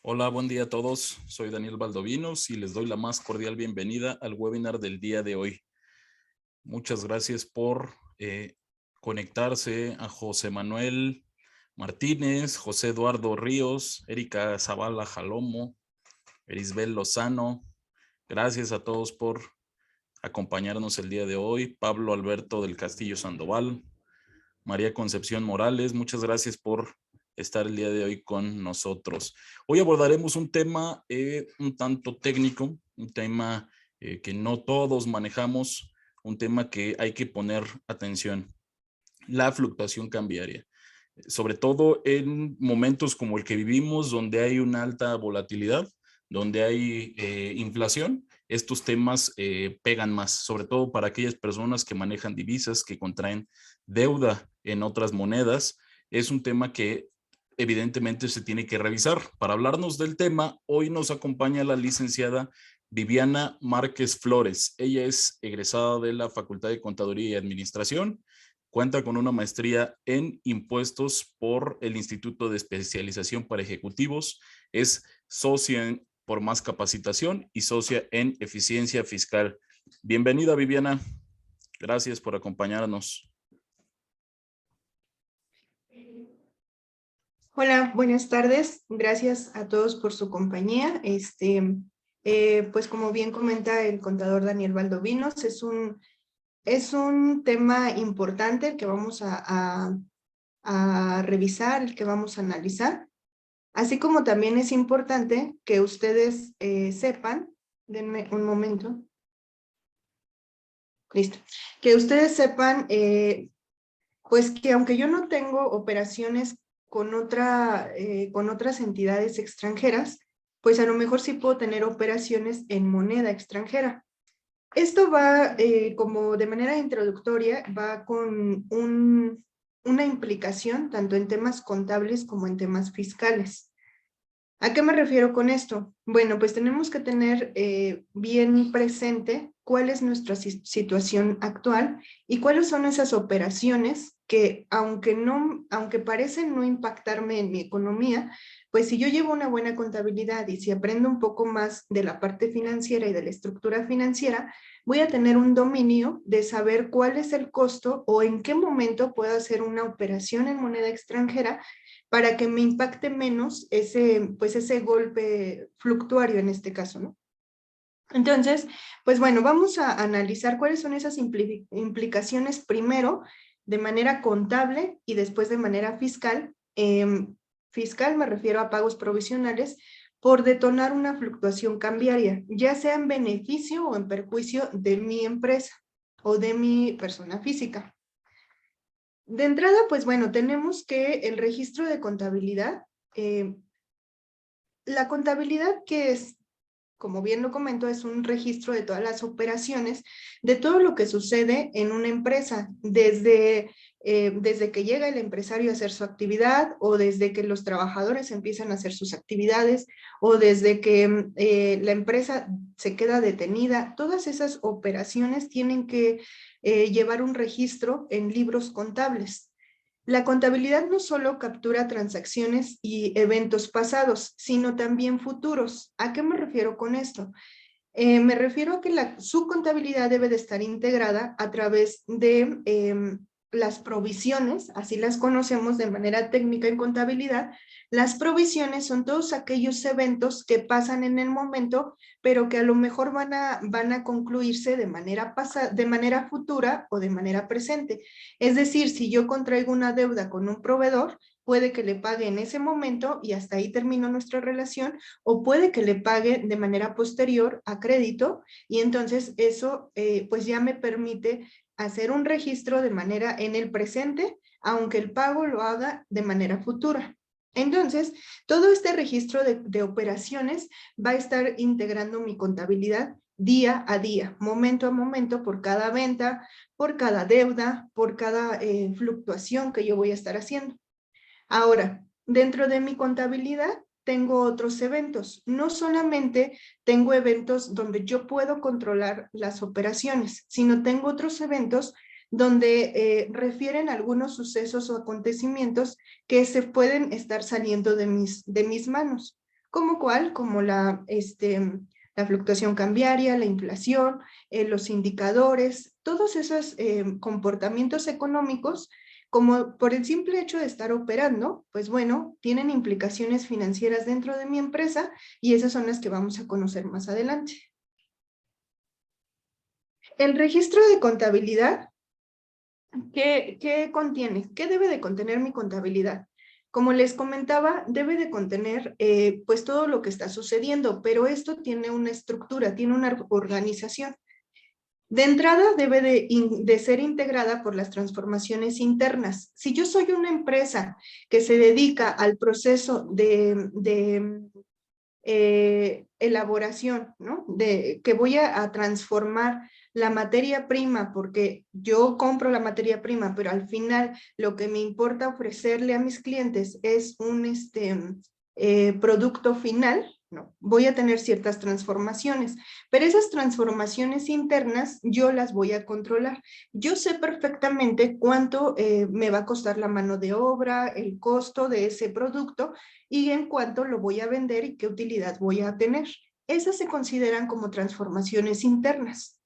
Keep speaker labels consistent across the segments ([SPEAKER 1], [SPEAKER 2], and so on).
[SPEAKER 1] Hola, buen día a todos. Soy Daniel Valdovinos y les doy la más cordial bienvenida al webinar del día de hoy. Muchas gracias por conectarse a José Manuel Martínez, José Eduardo Ríos, Erika Zavala Jalomo, Erisbel Lozano. Gracias a todos por acompañarnos el día de hoy. Pablo Alberto del Castillo Sandoval, María Concepción Morales, muchas gracias por estar el día de hoy con nosotros. Hoy abordaremos un tema un tanto técnico, un tema que no todos manejamos, un tema que hay que poner atención, la fluctuación cambiaria. Sobre todo en momentos como el que vivimos, donde hay una alta volatilidad, donde hay inflación, estos temas pegan más, sobre todo para aquellas personas que manejan divisas, que contraen deuda en otras monedas. Es un tema que evidentemente se tiene que revisar. Para hablarnos del tema, hoy nos acompaña la licenciada Viviana Márquez Flores. Ella es egresada de la Facultad de Contaduría y Administración. Cuenta con una maestría en impuestos por el Instituto de Especialización para Ejecutivos. Es socia por Más Capacitación y socia en Eficiencia Fiscal. Bienvenida, Viviana. Gracias por acompañarnos.
[SPEAKER 2] Hola, buenas tardes. Gracias a todos por su compañía. Pues como bien comenta el contador Daniel Valdovinos, es un tema importante el que vamos a revisar, el que vamos a analizar. Así como también es importante que ustedes sepan, denme un momento. Listo. Que ustedes sepan, pues que aunque yo no tengo operaciones con otras entidades extranjeras, pues a lo mejor sí puedo tener operaciones en moneda extranjera. Esto va, como de manera introductoria, va con una implicación tanto en temas contables como en temas fiscales. ¿A qué me refiero con esto? Bueno, pues tenemos que tener bien presente cuál es nuestra situación actual y cuáles son esas operaciones que, aunque parecen no impactarme en mi economía, pues si yo llevo una buena contabilidad y si aprendo un poco más de la parte financiera y de la estructura financiera, voy a tener un dominio de saber cuál es el costo o en qué momento puedo hacer una operación en moneda extranjera para que me impacte menos ese golpe fluctuario en este caso, ¿no? Entonces, pues bueno, vamos a analizar cuáles son esas implicaciones primero de manera contable y después de manera fiscal. Fiscal me refiero a pagos provisionales por detonar una fluctuación cambiaria, ya sea en beneficio o en perjuicio de mi empresa o de mi persona física. De entrada, pues bueno, tenemos que el registro de contabilidad, la contabilidad que es, como bien lo comento, es un registro de todas las operaciones, de todo lo que sucede en una empresa, desde que llega el empresario a hacer su actividad, o desde que los trabajadores empiezan a hacer sus actividades, o desde que la empresa se queda detenida. Todas esas operaciones tienen que llevar un registro en libros contables. La contabilidad no solo captura transacciones y eventos pasados, sino también futuros. ¿A qué me refiero con esto? Me refiero a que su contabilidad debe de estar integrada a través de las provisiones, así las conocemos de manera técnica en contabilidad. Las provisiones son todos aquellos eventos que pasan en el momento, pero que a lo mejor van a concluirse de manera futura o de manera presente. Es decir, si yo contraigo una deuda con un proveedor, puede que le pague en ese momento y hasta ahí terminó nuestra relación, o puede que le pague de manera posterior a crédito, y entonces eso pues ya me permite hacer un registro de manera en el presente, aunque el pago lo haga de manera futura. Entonces, todo este registro de operaciones va a estar integrando mi contabilidad día a día, momento a momento, por cada venta, por cada deuda, por cada fluctuación que yo voy a estar haciendo. Ahora, dentro de mi contabilidad tengo otros eventos. No solamente tengo eventos donde yo puedo controlar las operaciones, sino tengo otros eventos donde refieren a algunos sucesos o acontecimientos que se pueden estar saliendo de mis manos. ¿Como cuál? Como la fluctuación cambiaria, la inflación, los indicadores, todos esos comportamientos económicos, como por el simple hecho de estar operando, pues bueno, tienen implicaciones financieras dentro de mi empresa y esas son las que vamos a conocer más adelante. El registro de contabilidad, ¿qué contiene? ¿Qué debe de contener mi contabilidad? Como les comentaba, debe de contener pues todo lo que está sucediendo, pero esto tiene una estructura, tiene una organización. De entrada debe de ser integrada por las transformaciones internas. Si yo soy una empresa que se dedica al proceso de elaboración, ¿no? Que voy a transformar la materia prima, porque yo compro la materia prima, pero al final lo que me importa ofrecerle a mis clientes es un producto final, ¿no? Voy a tener ciertas transformaciones, pero esas transformaciones internas yo las voy a controlar. Yo sé perfectamente cuánto me va a costar la mano de obra, el costo de ese producto y en cuánto lo voy a vender y qué utilidad voy a tener. Esas se consideran como transformaciones internas.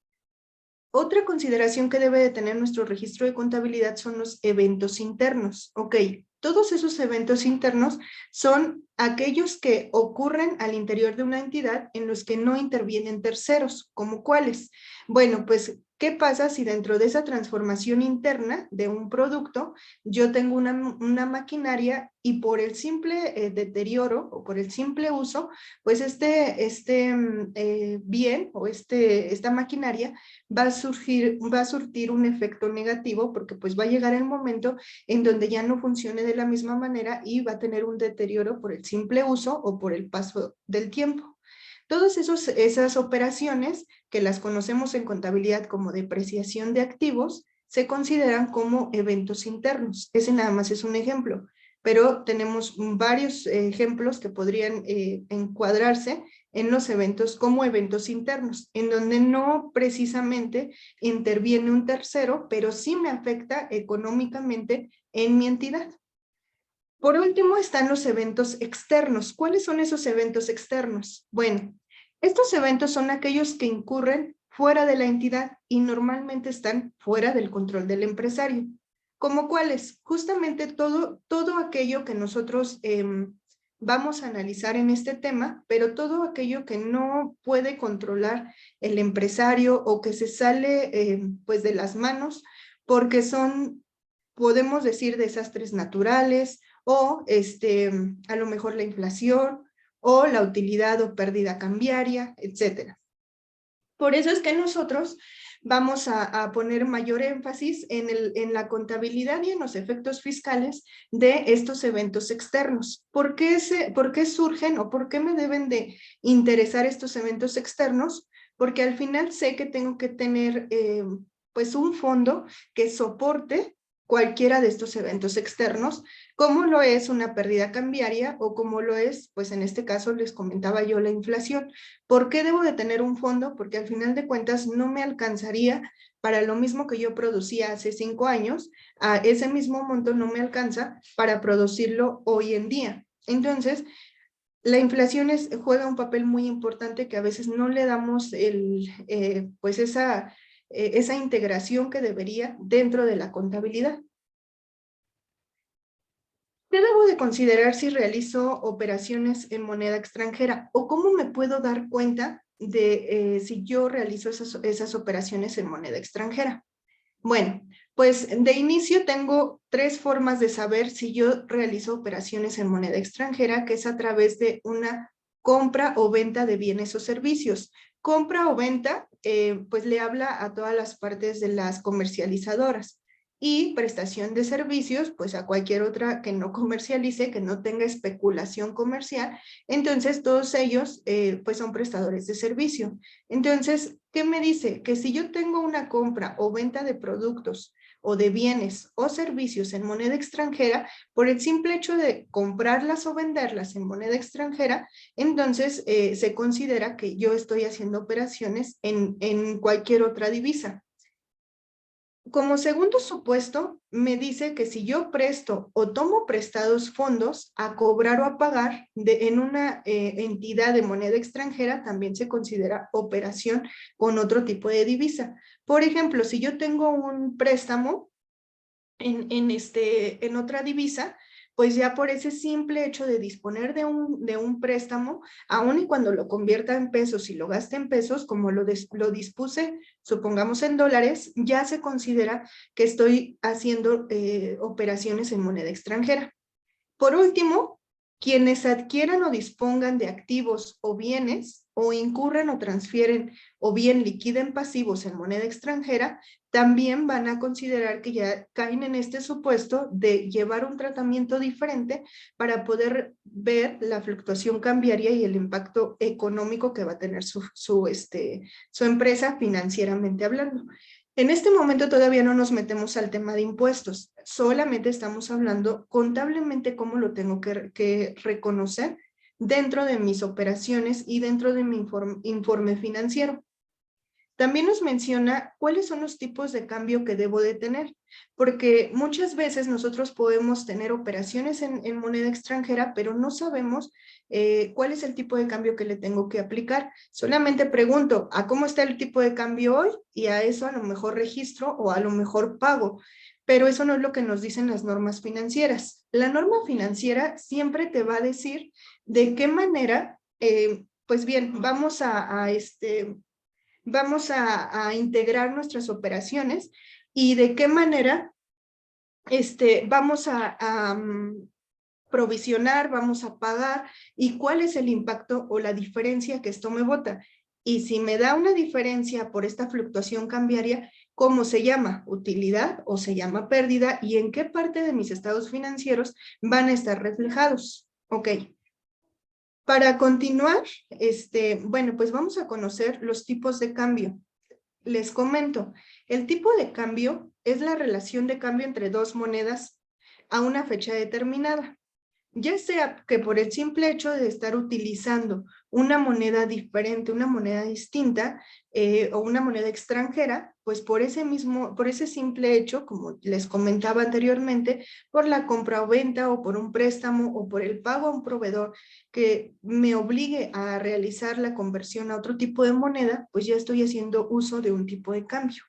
[SPEAKER 2] Otra consideración que debe de tener nuestro registro de contabilidad son los eventos internos. Ok, todos esos eventos internos son aquellos que ocurren al interior de una entidad en los que no intervienen terceros, ¿como cuáles? Bueno, pues, ¿qué pasa si dentro de esa transformación interna de un producto yo tengo una maquinaria y por el simple deterioro o por el simple uso, pues bien o esta maquinaria va a surtir un efecto negativo porque pues va a llegar el momento en donde ya no funcione de la misma manera y va a tener un deterioro por el simple uso o por el paso del tiempo. Todas esas operaciones que las conocemos en contabilidad como depreciación de activos se consideran como eventos internos. Ese nada más es un ejemplo, pero tenemos varios ejemplos que podrían encuadrarse en los eventos como eventos internos, en donde no precisamente interviene un tercero, pero sí me afecta económicamente en mi entidad. Por último están los eventos externos. ¿Cuáles son esos eventos externos? Bueno, estos eventos son aquellos que incurren fuera de la entidad y normalmente están fuera del control del empresario. ¿Cómo cuáles? Justamente todo aquello que nosotros vamos a analizar en este tema, pero todo aquello que no puede controlar el empresario o que se sale pues de las manos porque son, podemos decir, desastres naturales o a lo mejor la inflación o la utilidad o pérdida cambiaria, etcétera. Por eso es que nosotros vamos a poner mayor énfasis en la contabilidad y en los efectos fiscales de estos eventos externos. ¿Por qué surgen o por qué me deben de interesar estos eventos externos? Porque al final sé que tengo que tener pues un fondo que soporte cualquiera de estos eventos externos, como lo es una pérdida cambiaria o como lo es, pues en este caso les comentaba yo, la inflación. ¿Por qué debo de tener un fondo? Porque al final de cuentas no me alcanzaría para lo mismo que yo producía hace 5 años, a ese mismo monto no me alcanza para producirlo hoy en día. Entonces, la inflación juega un papel muy importante que a veces no le damos pues esa integración que debería dentro de la contabilidad. ¿Qué debo de considerar si realizo operaciones en moneda extranjera? ¿O cómo me puedo dar cuenta de si yo realizo esas operaciones en moneda extranjera? Bueno, pues de inicio tengo 3 formas de saber si yo realizo operaciones en moneda extranjera, que es a través de una compra o venta de bienes o servicios. Compra o venta, pues le habla a todas las partes de las comercializadoras. Y prestación de servicios, pues a cualquier otra que no comercialice, que no tenga especulación comercial. Entonces, todos ellos, pues son prestadores de servicio. Entonces, ¿qué me dice? Que si yo tengo una compra o venta de productos o de bienes o servicios en moneda extranjera, por el simple hecho de comprarlas o venderlas en moneda extranjera, entonces se considera que yo estoy haciendo operaciones en cualquier otra divisa. Como segundo supuesto, me dice que si yo presto o tomo prestados fondos a cobrar o a pagar en una entidad de moneda extranjera, también se considera operación con otro tipo de divisa. Por ejemplo, si yo tengo un préstamo en otra divisa, pues ya por ese simple hecho de disponer de un préstamo, aun y cuando lo convierta en pesos y lo gaste en pesos, como lo dispuse, supongamos en dólares, ya se considera que estoy haciendo operaciones en moneda extranjera. Por último, quienes adquieran o dispongan de activos o bienes o incurren o transfieren o bien liquiden pasivos en moneda extranjera, también van a considerar que ya caen en este supuesto de llevar un tratamiento diferente para poder ver la fluctuación cambiaria y el impacto económico que va a tener su empresa financieramente hablando. En este momento todavía no nos metemos al tema de impuestos, solamente estamos hablando contablemente cómo lo tengo que reconocer dentro de mis operaciones y dentro de mi informe financiero. También nos menciona cuáles son los tipos de cambio que debo de tener, porque muchas veces nosotros podemos tener operaciones en moneda extranjera, pero no sabemos cuál es el tipo de cambio que le tengo que aplicar. Solamente pregunto, ¿a cómo está el tipo de cambio hoy? Y a eso a lo mejor registro o a lo mejor pago. Pero eso no es lo que nos dicen las normas financieras. La norma financiera siempre te va a decir de qué manera, pues bien, vamos a integrar nuestras operaciones y de qué manera vamos a provisionar, vamos a pagar y cuál es el impacto o la diferencia que esto me bota. Y si me da una diferencia por esta fluctuación cambiaria, ¿cómo se llama? ¿Utilidad o se llama pérdida? ¿Y en qué parte de mis estados financieros van a estar reflejados? Ok. Para continuar, bueno, pues vamos a conocer los tipos de cambio. Les comento, el tipo de cambio es la relación de cambio entre dos monedas a una fecha determinada. Ya sea que por el simple hecho de estar utilizando una moneda diferente, una moneda distinta o una moneda extranjera, pues por ese simple hecho, como les comentaba anteriormente, por la compra o venta o por un préstamo o por el pago a un proveedor que me obligue a realizar la conversión a otro tipo de moneda, pues ya estoy haciendo uso de un tipo de cambio.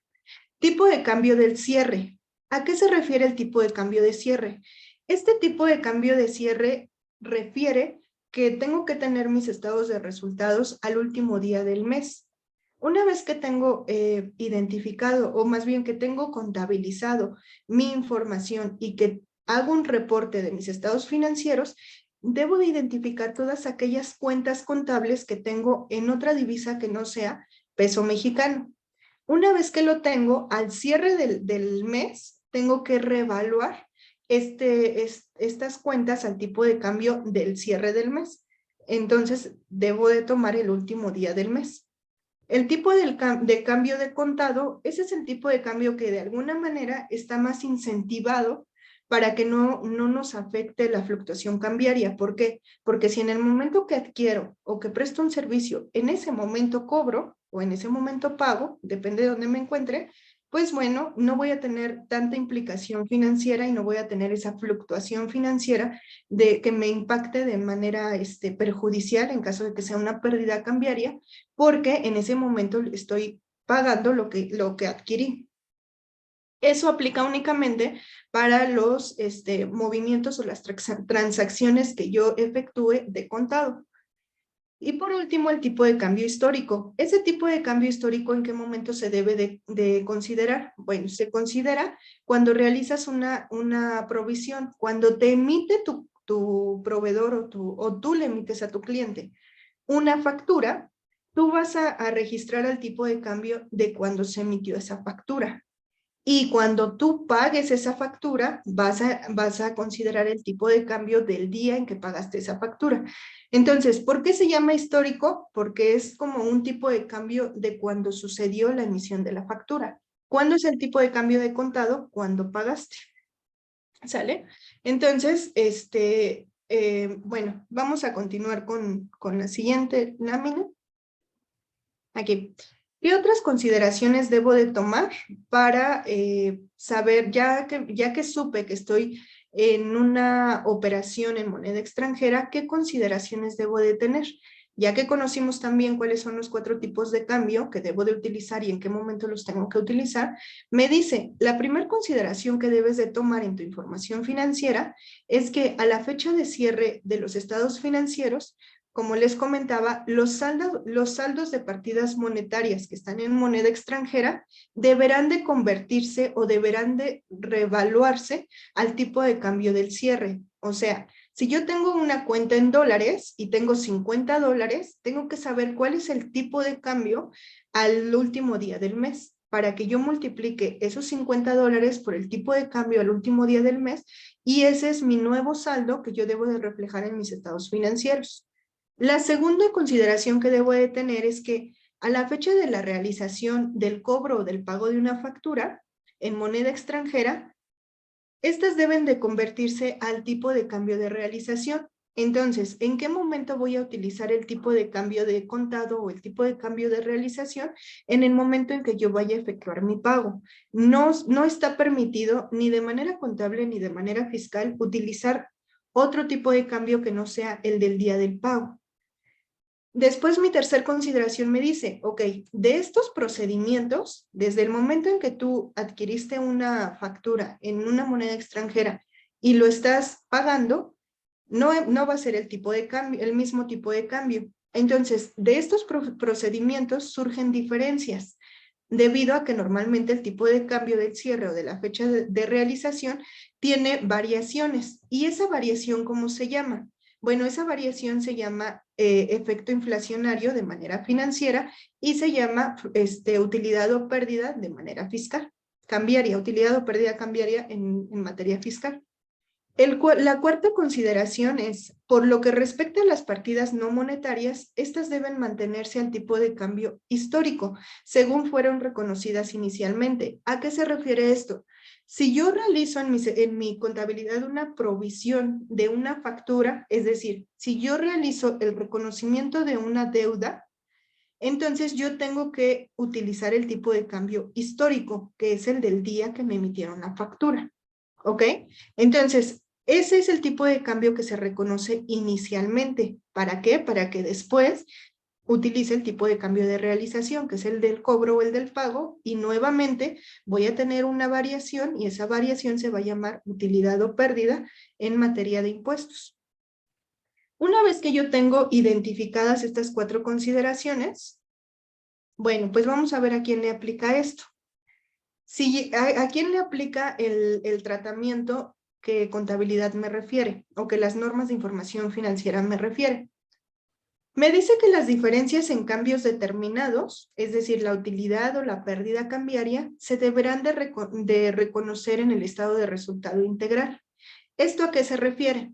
[SPEAKER 2] Tipo de cambio del cierre. ¿A qué se refiere el tipo de cambio de cierre? Este tipo de cambio de cierre refiere que tengo que tener mis estados de resultados al último día del mes. Una vez que tengo identificado, o más bien que tengo contabilizado mi información y que hago un reporte de mis estados financieros, debo de identificar todas aquellas cuentas contables que tengo en otra divisa que no sea peso mexicano. Una vez que lo tengo, al cierre del mes, tengo que reevaluar estas cuentas al tipo de cambio del cierre del mes. Entonces, debo de tomar el último día del mes. El tipo de cambio de contado, ese es el tipo de cambio que de alguna manera está más incentivado para que no nos afecte la fluctuación cambiaria. ¿Por qué? Porque si en el momento que adquiero o que presto un servicio, en ese momento cobro o en ese momento pago, depende de dónde me encuentre, pues bueno, no voy a tener tanta implicación financiera y no voy a tener esa fluctuación financiera de que me impacte de manera perjudicial en caso de que sea una pérdida cambiaria, porque en ese momento estoy pagando lo que adquirí. Eso aplica únicamente para los movimientos o las transacciones que yo efectúe de contado. Y por último, el tipo de cambio histórico. Ese tipo de cambio histórico, ¿en qué momento se debe de considerar? Bueno, se considera cuando realizas una provisión, cuando te emite tu proveedor o tú le emites a tu cliente una factura, tú vas a registrar el tipo de cambio de cuando se emitió esa factura. Y cuando tú pagues esa factura, vas a considerar el tipo de cambio del día en que pagaste esa factura. Entonces, ¿por qué se llama histórico? Porque es como un tipo de cambio de cuando sucedió la emisión de la factura. ¿Cuándo es el tipo de cambio de contado? Cuando pagaste. ¿Sale? Entonces, bueno, vamos a continuar con la siguiente lámina. Aquí. ¿Qué otras consideraciones debo de tomar para saber, ya que supe que estoy en una operación en moneda extranjera, qué consideraciones debo de tener? Ya que conocimos también cuáles son los 4 tipos de cambio que debo de utilizar y en qué momento los tengo que utilizar, me dice, la primera consideración que debes de tomar en tu información financiera es que a la fecha de cierre de los estados financieros, como les comentaba, los saldos de partidas monetarias que están en moneda extranjera deberán de convertirse o deberán de revaluarse al tipo de cambio del cierre. O sea, si yo tengo una cuenta en dólares y tengo $50, tengo que saber cuál es el tipo de cambio al último día del mes para que yo multiplique esos $50 por el tipo de cambio al último día del mes y ese es mi nuevo saldo que yo debo de reflejar en mis estados financieros. La segunda consideración que debo de tener es que a la fecha de la realización del cobro o del pago de una factura en moneda extranjera, estas deben de convertirse al tipo de cambio de realización. Entonces, ¿en qué momento voy a utilizar el tipo de cambio de contado o el tipo de cambio de realización? En el momento en que yo vaya a efectuar mi pago. No está permitido ni de manera contable ni de manera fiscal utilizar otro tipo de cambio que no sea el del día del pago. Después mi tercer consideración me dice, ok, de estos procedimientos, desde el momento en que tú adquiriste una factura en una moneda extranjera y lo estás pagando, no va a ser el tipo de cambio, el mismo tipo de cambio. Entonces, de estos procedimientos surgen diferencias, debido a que normalmente el tipo de cambio del cierre o de la fecha de realización tiene variaciones. ¿Y esa variación cómo se llama? Bueno, esa variación se llama efecto inflacionario de manera financiera y se llama utilidad o pérdida de manera fiscal, cambiaria, utilidad o pérdida cambiaria en materia fiscal. La cuarta consideración es, por lo que respecta a las partidas no monetarias, estas deben mantenerse al tipo de cambio histórico, según fueron reconocidas inicialmente. ¿A qué se refiere esto? Si yo realizo en mi contabilidad una provisión de una factura, es decir, si yo realizo el reconocimiento de una deuda, entonces yo tengo que utilizar el tipo de cambio histórico, que es el del día que me emitieron la factura. ¿Ok? Entonces, ese es el tipo de cambio que se reconoce inicialmente. ¿Para qué? Para que después utilice el tipo de cambio de realización, que es el del cobro o el del pago, y nuevamente voy a tener una variación y esa variación se va a llamar utilidad o pérdida en materia de impuestos. Una vez que yo tengo identificadas estas 4 consideraciones, bueno, pues vamos a ver a quién le aplica esto. Si, ¿a quién le aplica el tratamiento que contabilidad me refiere o que las normas de información financiera me refieren? Me dice que las diferencias en cambios determinados, es decir, la utilidad o la pérdida cambiaria, se deberán de reconocer en el estado de resultado integral. ¿Esto a qué se refiere?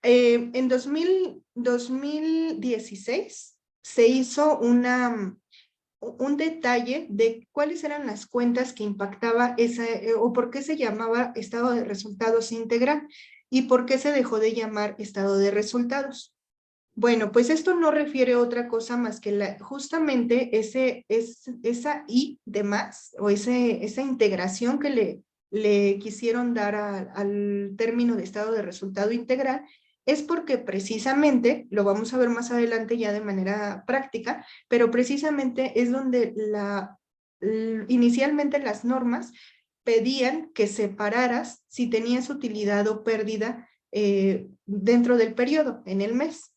[SPEAKER 2] En 2016 se hizo un detalle de cuáles eran las cuentas que impactaba o por qué se llamaba estado de resultados integral y por qué se dejó de llamar estado de resultados. Bueno, pues esto no refiere a otra cosa más que justamente esa I de más o esa integración que le quisieron dar al término de estado de resultado integral es porque precisamente, lo vamos a ver más adelante ya de manera práctica, pero precisamente es donde inicialmente las normas pedían que separaras si tenías utilidad o pérdida dentro del periodo, en el mes.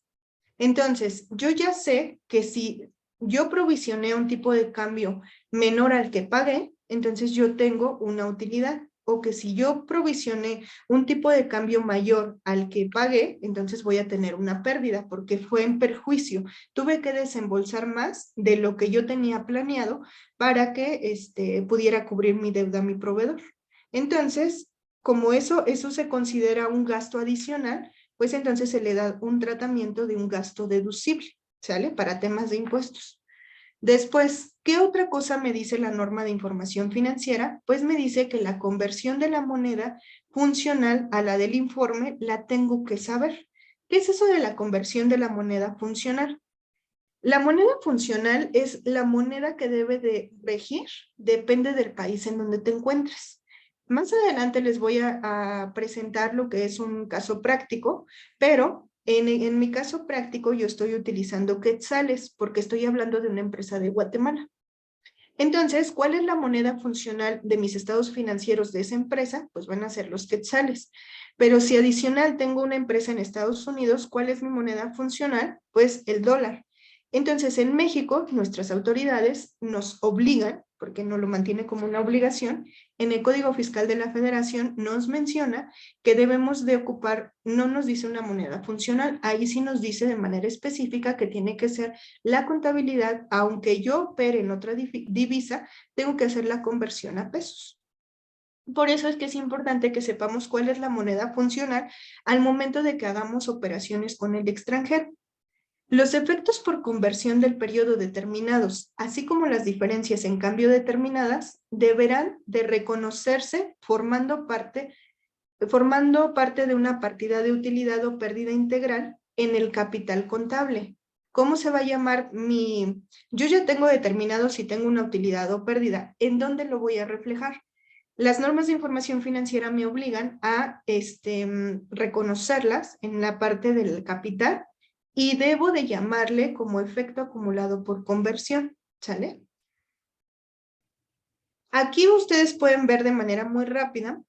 [SPEAKER 2] Entonces, yo ya sé que si yo provisioné un tipo de cambio menor al que pagué, entonces yo tengo una utilidad. O que si yo provisioné un tipo de cambio mayor al que pagué, entonces voy a tener una pérdida porque fue en perjuicio. Tuve que desembolsar más de lo que yo tenía planeado para que pudiera cubrir mi deuda a mi proveedor. Entonces, como eso se considera un gasto adicional, pues entonces se le da un tratamiento de un gasto deducible, ¿sale? Para temas de impuestos. Después, ¿qué otra cosa me dice la norma de información financiera? Pues me dice que la conversión de la moneda funcional a la del informe la tengo que saber. ¿Qué es eso de la conversión de la moneda funcional? La moneda funcional es la moneda que debe de regir, depende del país en donde te encuentres. Más adelante les voy a presentar lo que es un caso práctico, pero en mi caso práctico yo estoy utilizando quetzales porque estoy hablando de una empresa de Guatemala. Entonces, ¿cuál es la moneda funcional de mis estados financieros de esa empresa? Pues van a ser los quetzales. Pero si adicional tengo una empresa en Estados Unidos, ¿cuál es mi moneda funcional? Pues el dólar. Entonces, en México, nuestras autoridades nos obligan, porque no lo mantiene como una obligación, en el Código Fiscal de la Federación nos menciona que debemos de ocupar, no nos dice una moneda funcional, ahí sí nos dice de manera específica que tiene que ser la contabilidad, aunque yo opere en otra divisa, tengo que hacer la conversión a pesos. Por eso es que es importante que sepamos cuál es la moneda funcional al momento de que hagamos operaciones con el extranjero. Los efectos por conversión del periodo determinados, así como las diferencias en cambio determinadas, deberán de reconocerse formando parte de una partida de utilidad o pérdida integral en el capital contable. ¿Cómo se va a llamar mi...? Yo ya tengo determinado si tengo una utilidad o pérdida. ¿En dónde lo voy a reflejar? Las normas de información financiera me obligan a reconocerlas en la parte del capital y debo de llamarle como efecto acumulado por conversión, ¿sale? Aquí ustedes pueden ver de manera muy rápida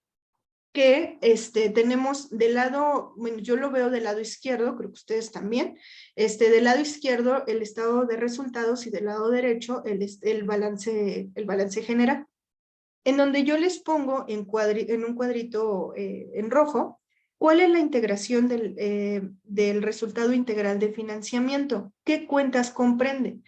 [SPEAKER 2] que tenemos del lado, bueno, yo lo veo del lado izquierdo, creo que ustedes también, del lado izquierdo el estado de resultados y del lado derecho el balance general, en donde yo les pongo en un cuadrito en rojo, ¿cuál es la integración del resultado integral de financiamiento? ¿Qué cuentas comprende?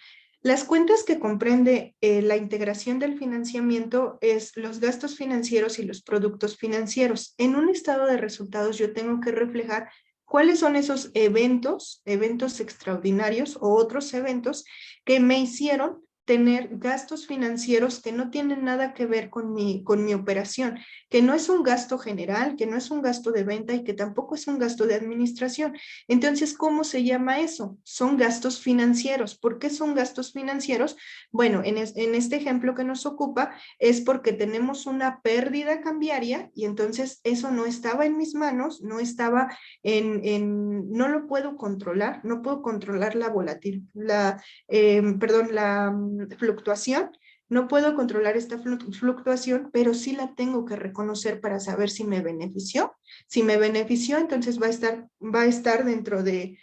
[SPEAKER 2] Las cuentas que comprende la integración del financiamiento es los gastos financieros y los productos financieros. En un estado de resultados yo tengo que reflejar cuáles son esos eventos extraordinarios o otros eventos que me hicieron tener gastos financieros que no tienen nada que ver con mi operación, que no es un gasto general, que no es un gasto de venta y que tampoco es un gasto de administración. Entonces, ¿cómo se llama eso? Son gastos financieros. ¿Por qué son gastos financieros? Bueno, en este ejemplo que nos ocupa es porque tenemos una pérdida cambiaria y entonces eso no estaba en mis manos, no estaba no lo puedo controlar, no puedo controlar la volatilidad, la fluctuación, no puedo controlar esta fluctuación, pero sí la tengo que reconocer para saber si me benefició. Si me benefició, entonces va a estar dentro de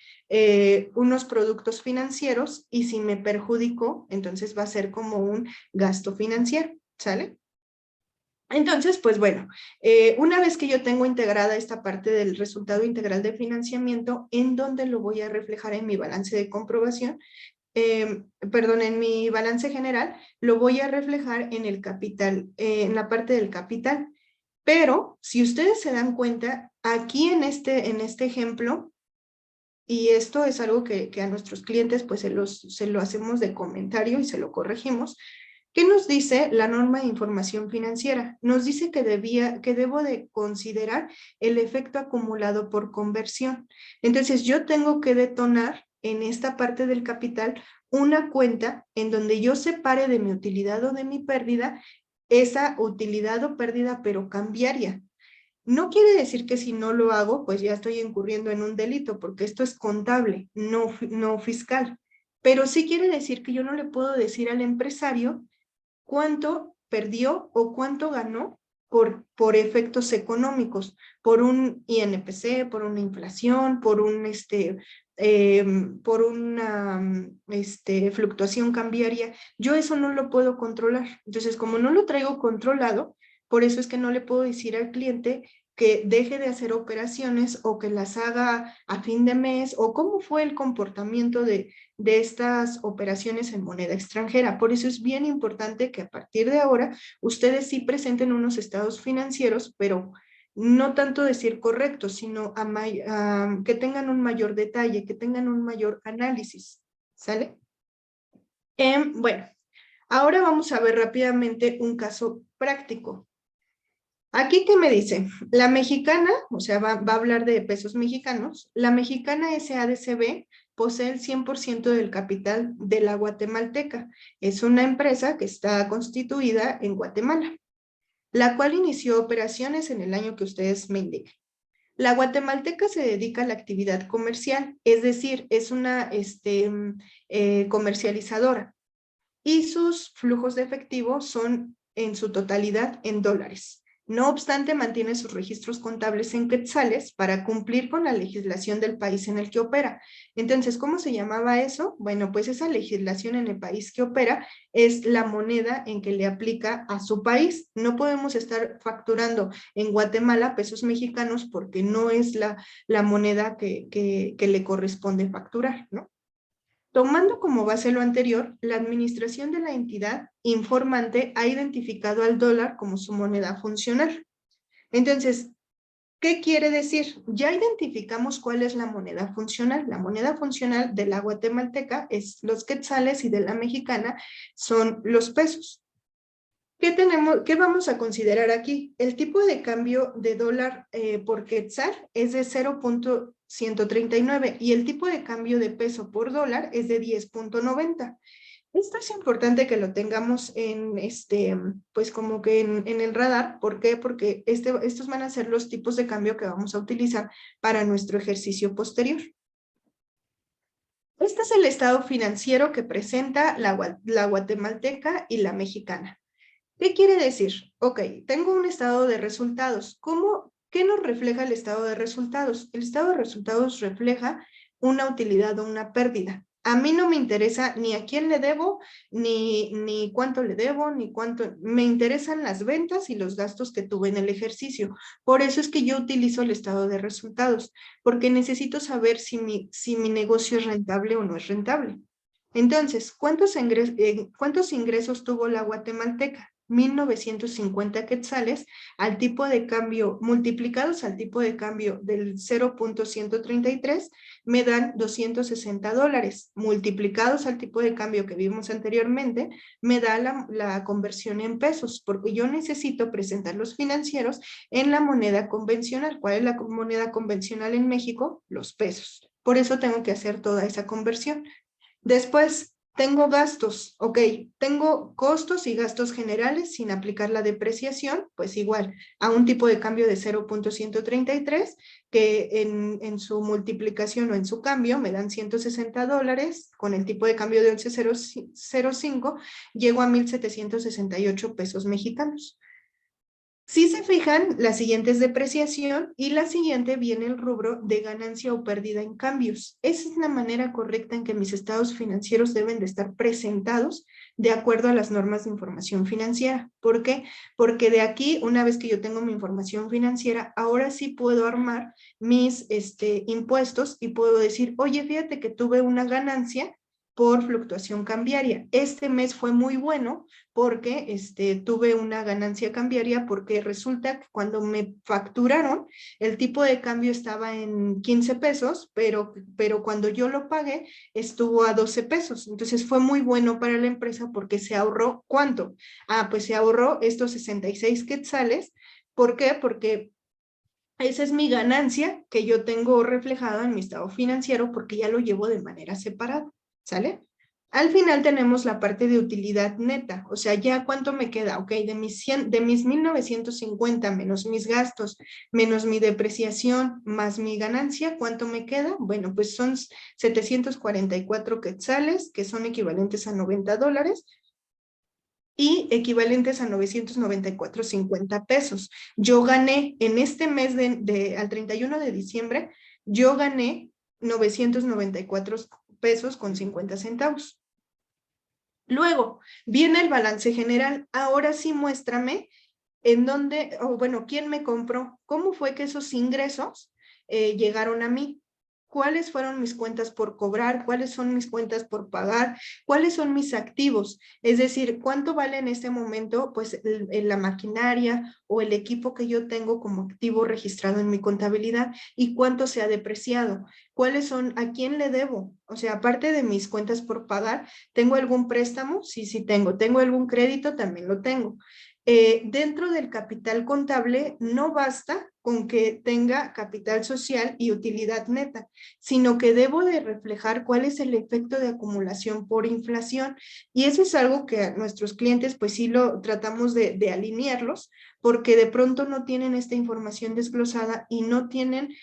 [SPEAKER 2] unos productos financieros y si me perjudicó, entonces va a ser como un gasto financiero, ¿sale? Entonces, pues bueno, una vez que yo tengo integrada esta parte del resultado integral de financiamiento, ¿en dónde lo voy a reflejar en mi balance de comprobación? En mi balance general, lo voy a reflejar en el capital, en la parte del capital. Pero, si ustedes se dan cuenta, aquí en este ejemplo, y esto es algo que a nuestros clientes pues se lo hacemos de comentario y se lo corregimos. ¿Qué nos dice la norma de información financiera? Nos dice que debo de considerar el efecto acumulado por conversión. Entonces, yo tengo que detonar en esta parte del capital una cuenta en donde yo separe de mi utilidad o de mi pérdida esa utilidad o pérdida, pero cambiaria. No quiere decir que si no lo hago, pues ya estoy incurriendo en un delito, porque esto es contable, no fiscal. Pero sí quiere decir que yo no le puedo decir al empresario cuánto perdió o cuánto ganó por efectos económicos, por un INPC, por una inflación, por una fluctuación cambiaria. Yo eso no lo puedo controlar. Entonces, como no lo traigo controlado, por eso es que no le puedo decir al cliente que deje de hacer operaciones o que las haga a fin de mes o cómo fue el comportamiento de estas operaciones en moneda extranjera. Por eso es bien importante que a partir de ahora ustedes sí presenten unos estados financieros, pero no tanto decir correctos, sino que tengan un mayor detalle, que tengan un mayor análisis. ¿Sale? Bueno, ahora vamos a ver rápidamente un caso práctico. Aquí, ¿qué me dice? La mexicana, o sea, va a hablar de pesos mexicanos, la mexicana SADCB posee el 100% del capital de la Guatemalteca. Es una empresa que está constituida en Guatemala, la cual inició operaciones en el año que ustedes me indiquen. La Guatemalteca se dedica a la actividad comercial, es decir, es una comercializadora y sus flujos de efectivo son en su totalidad en dólares. No obstante, mantiene sus registros contables en quetzales para cumplir con la legislación del país en el que opera. Entonces, ¿cómo se llamaba eso? Bueno, pues esa legislación en el país que opera es la moneda en que le aplica a su país. No podemos estar facturando en Guatemala pesos mexicanos porque no es la moneda que le corresponde facturar, ¿no? Tomando como base lo anterior, la administración de la entidad informante ha identificado al dólar como su moneda funcional. Entonces, ¿qué quiere decir? Ya identificamos cuál es la moneda funcional. La moneda funcional de la guatemalteca es los quetzales y de la mexicana son los pesos. ¿Qué vamos a considerar aquí? El tipo de cambio de dólar por quetzal es de 0.139 y el tipo de cambio de peso por dólar es de 10.90. Esto es importante que lo tengamos en pues como que en el radar. ¿Por qué? Porque estos van a ser los tipos de cambio que vamos a utilizar para nuestro ejercicio posterior. Este es el estado financiero que presenta la guatemalteca y la mexicana. ¿Qué quiere decir? Ok, tengo un estado de resultados. ¿Qué nos refleja el estado de resultados? El estado de resultados refleja una utilidad o una pérdida. A mí no me interesa ni a quién le debo, ni cuánto le debo, ni cuánto. Me interesan las ventas y los gastos que tuve en el ejercicio. Por eso es que yo utilizo el estado de resultados, porque necesito saber si mi negocio es rentable o no es rentable. Entonces, ¿cuántos ingresos tuvo la guatemalteca? 1,950 quetzales al tipo de cambio, multiplicados al tipo de cambio del 0.133, me dan $260. Multiplicados al tipo de cambio que vimos anteriormente, me da la conversión en pesos, porque yo necesito presentar los financieros en la moneda convencional. ¿Cuál es la moneda convencional en México? Los pesos. Por eso tengo que hacer toda esa conversión. Después, tengo gastos, ok, tengo costos y gastos generales sin aplicar la depreciación, pues igual, a un tipo de cambio de 0.133, que en su multiplicación o en su cambio me dan $160, con el tipo de cambio de 11.05, llego a 1,768 pesos mexicanos. Si se fijan, la siguiente es depreciación y la siguiente viene el rubro de ganancia o pérdida en cambios. Esa es la manera correcta en que mis estados financieros deben de estar presentados de acuerdo a las normas de información financiera. ¿Por qué? Porque de aquí, una vez que yo tengo mi información financiera, ahora sí puedo armar mis impuestos y puedo decir, oye, fíjate que tuve una ganancia por fluctuación cambiaria. Este mes fue muy bueno porque tuve una ganancia cambiaria porque resulta que cuando me facturaron, el tipo de cambio estaba en 15 pesos, pero cuando yo lo pagué, estuvo a 12 pesos. Entonces fue muy bueno para la empresa porque se ahorró, ¿cuánto? Pues se ahorró estos 66 quetzales. ¿Por qué? Porque esa es mi ganancia que yo tengo reflejada en mi estado financiero porque ya lo llevo de manera separada. ¿Sale? Al final tenemos la parte de utilidad neta, o sea, ya cuánto me queda, ok, de mis 1,950 menos mis gastos, menos mi depreciación, más mi ganancia, ¿cuánto me queda? Bueno, pues son 744 quetzales, que son equivalentes a $90 y equivalentes a 994.50 pesos. Yo gané en este mes al 31 de diciembre, yo gané 994 pesos con 50 centavos. Luego viene el balance general. Ahora sí muéstrame en dónde, bueno, quién me compró, cómo fue que esos ingresos llegaron a mí. ¿Cuáles fueron mis cuentas por cobrar? ¿Cuáles son mis cuentas por pagar? ¿Cuáles son mis activos? Es decir, ¿cuánto vale en este momento pues la maquinaria o el equipo que yo tengo como activo registrado en mi contabilidad y cuánto se ha depreciado? ¿Cuáles son? ¿A quién le debo? O sea, aparte de mis cuentas por pagar, ¿tengo algún préstamo? Sí, sí tengo. ¿Tengo algún crédito? También lo tengo. Dentro del capital contable no basta con que tenga capital social y utilidad neta, sino que debo de reflejar cuál es el efecto de acumulación por inflación. Y eso es algo que a nuestros clientes pues sí lo tratamos de alinearlos, porque de pronto no tienen esta información desglosada y no tienen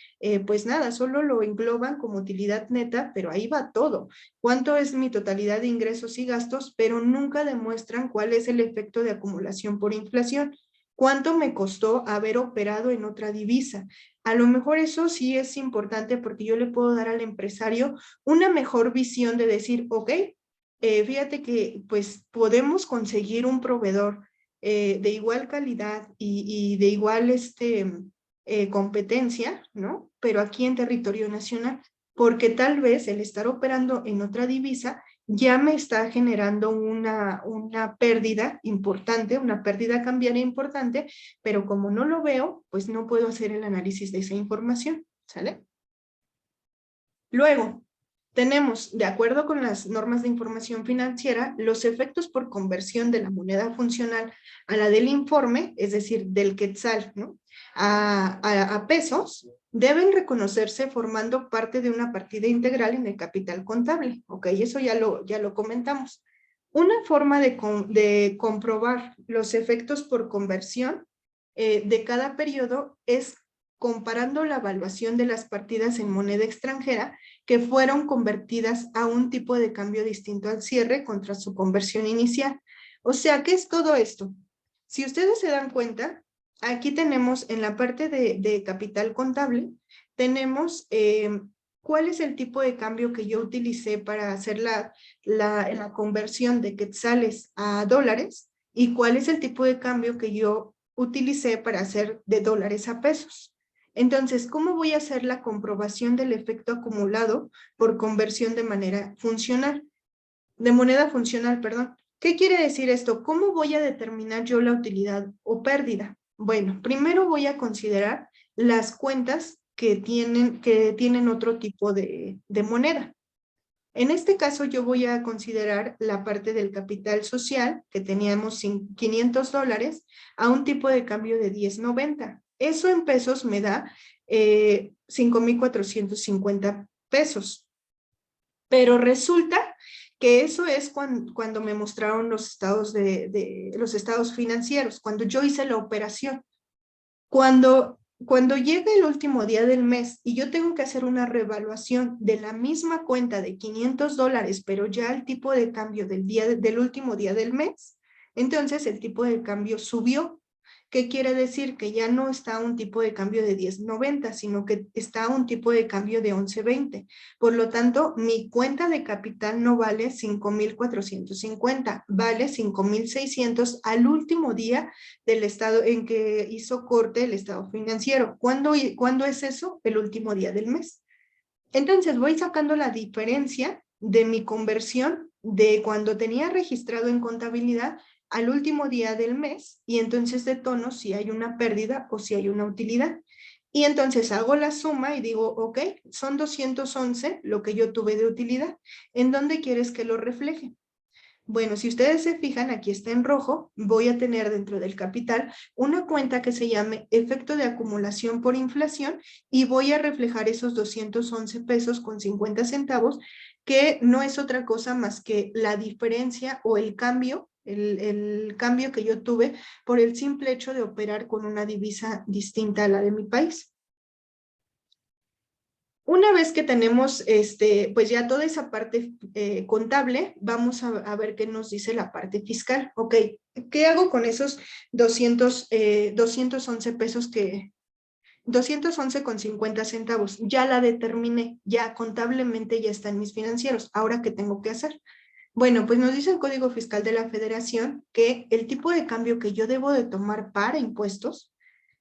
[SPEAKER 2] pues nada, solo lo engloban como utilidad neta, pero ahí va todo. ¿Cuánto es mi totalidad de ingresos y gastos? Pero nunca demuestran cuál es el efecto de acumulación por inflación. ¿Cuánto me costó haber operado en otra divisa? A lo mejor eso sí es importante porque yo le puedo dar al empresario una mejor visión de decir, ok, fíjate que pues podemos conseguir un proveedor de igual calidad y de igual competencia, ¿no? Pero aquí en territorio nacional, porque tal vez el estar operando en otra divisa ya me está generando una pérdida importante, una pérdida cambiaria importante, pero como no lo veo, pues no puedo hacer el análisis de esa información, ¿sale? Luego, tenemos, de acuerdo con las normas de información financiera, los efectos por conversión de la moneda funcional a la del informe, es decir, del quetzal, ¿no? A pesos, deben reconocerse formando parte de una partida integral en el capital contable. Ok, eso ya lo comentamos. Una forma de comprobar los efectos por conversión de cada periodo es comparando la evaluación de las partidas en moneda extranjera que fueron convertidas a un tipo de cambio distinto al cierre contra su conversión inicial. O sea, ¿qué es todo esto? Si ustedes se dan cuenta, aquí tenemos en la parte de capital contable, tenemos cuál es el tipo de cambio que yo utilicé para hacer la conversión de quetzales a dólares y cuál es el tipo de cambio que yo utilicé para hacer de dólares a pesos. Entonces, ¿cómo voy a hacer la comprobación del efecto acumulado por conversión de manera funcional? De moneda funcional, perdón. ¿Qué quiere decir esto? ¿Cómo voy a determinar yo la utilidad o pérdida? Bueno, primero voy a considerar las cuentas que tienen otro tipo de moneda. En este caso, yo voy a considerar la parte del capital social, que teníamos $500, a un tipo de cambio de 10.90. Eso en pesos me da 5,450 pesos. Pero resulta que eso es cuando me mostraron los estados los estados financieros, cuando yo hice la operación. Cuando llega el último día del mes y yo tengo que hacer una revaluación de la misma cuenta de $500, pero ya el tipo de cambio del último día del mes, entonces el tipo de cambio subió. ¿Qué quiere decir? Que ya no está un tipo de cambio de 10.90, sino que está un tipo de cambio de 11.20. Por lo tanto, mi cuenta de capital no vale 5,450, vale 5,600 al último día del estado en que hizo corte el estado financiero. ¿Cuándo es eso? El último día del mes. Entonces voy sacando la diferencia de mi conversión de cuando tenía registrado en contabilidad al último día del mes y entonces detono si hay una pérdida o si hay una utilidad. Y entonces hago la suma y digo, ok, son 211 lo que yo tuve de utilidad. ¿En dónde quieres que lo refleje? Bueno, si ustedes se fijan, aquí está en rojo, voy a tener dentro del capital una cuenta que se llame efecto de acumulación por inflación y voy a reflejar esos 211 pesos con 50 centavos, que no es otra cosa más que la diferencia o el cambio, el cambio que yo tuve por el simple hecho de operar con una divisa distinta a la de mi país. Una vez que tenemos pues ya toda esa parte contable, vamos a ver qué nos dice la parte fiscal. Ok, ¿qué hago con esos 211 pesos 211,50 centavos? Ya la determiné, ya contablemente ya está en mis financieros. ¿Ahora qué tengo que hacer? Bueno, pues nos dice el Código Fiscal de la Federación que el tipo de cambio que yo debo de tomar para impuestos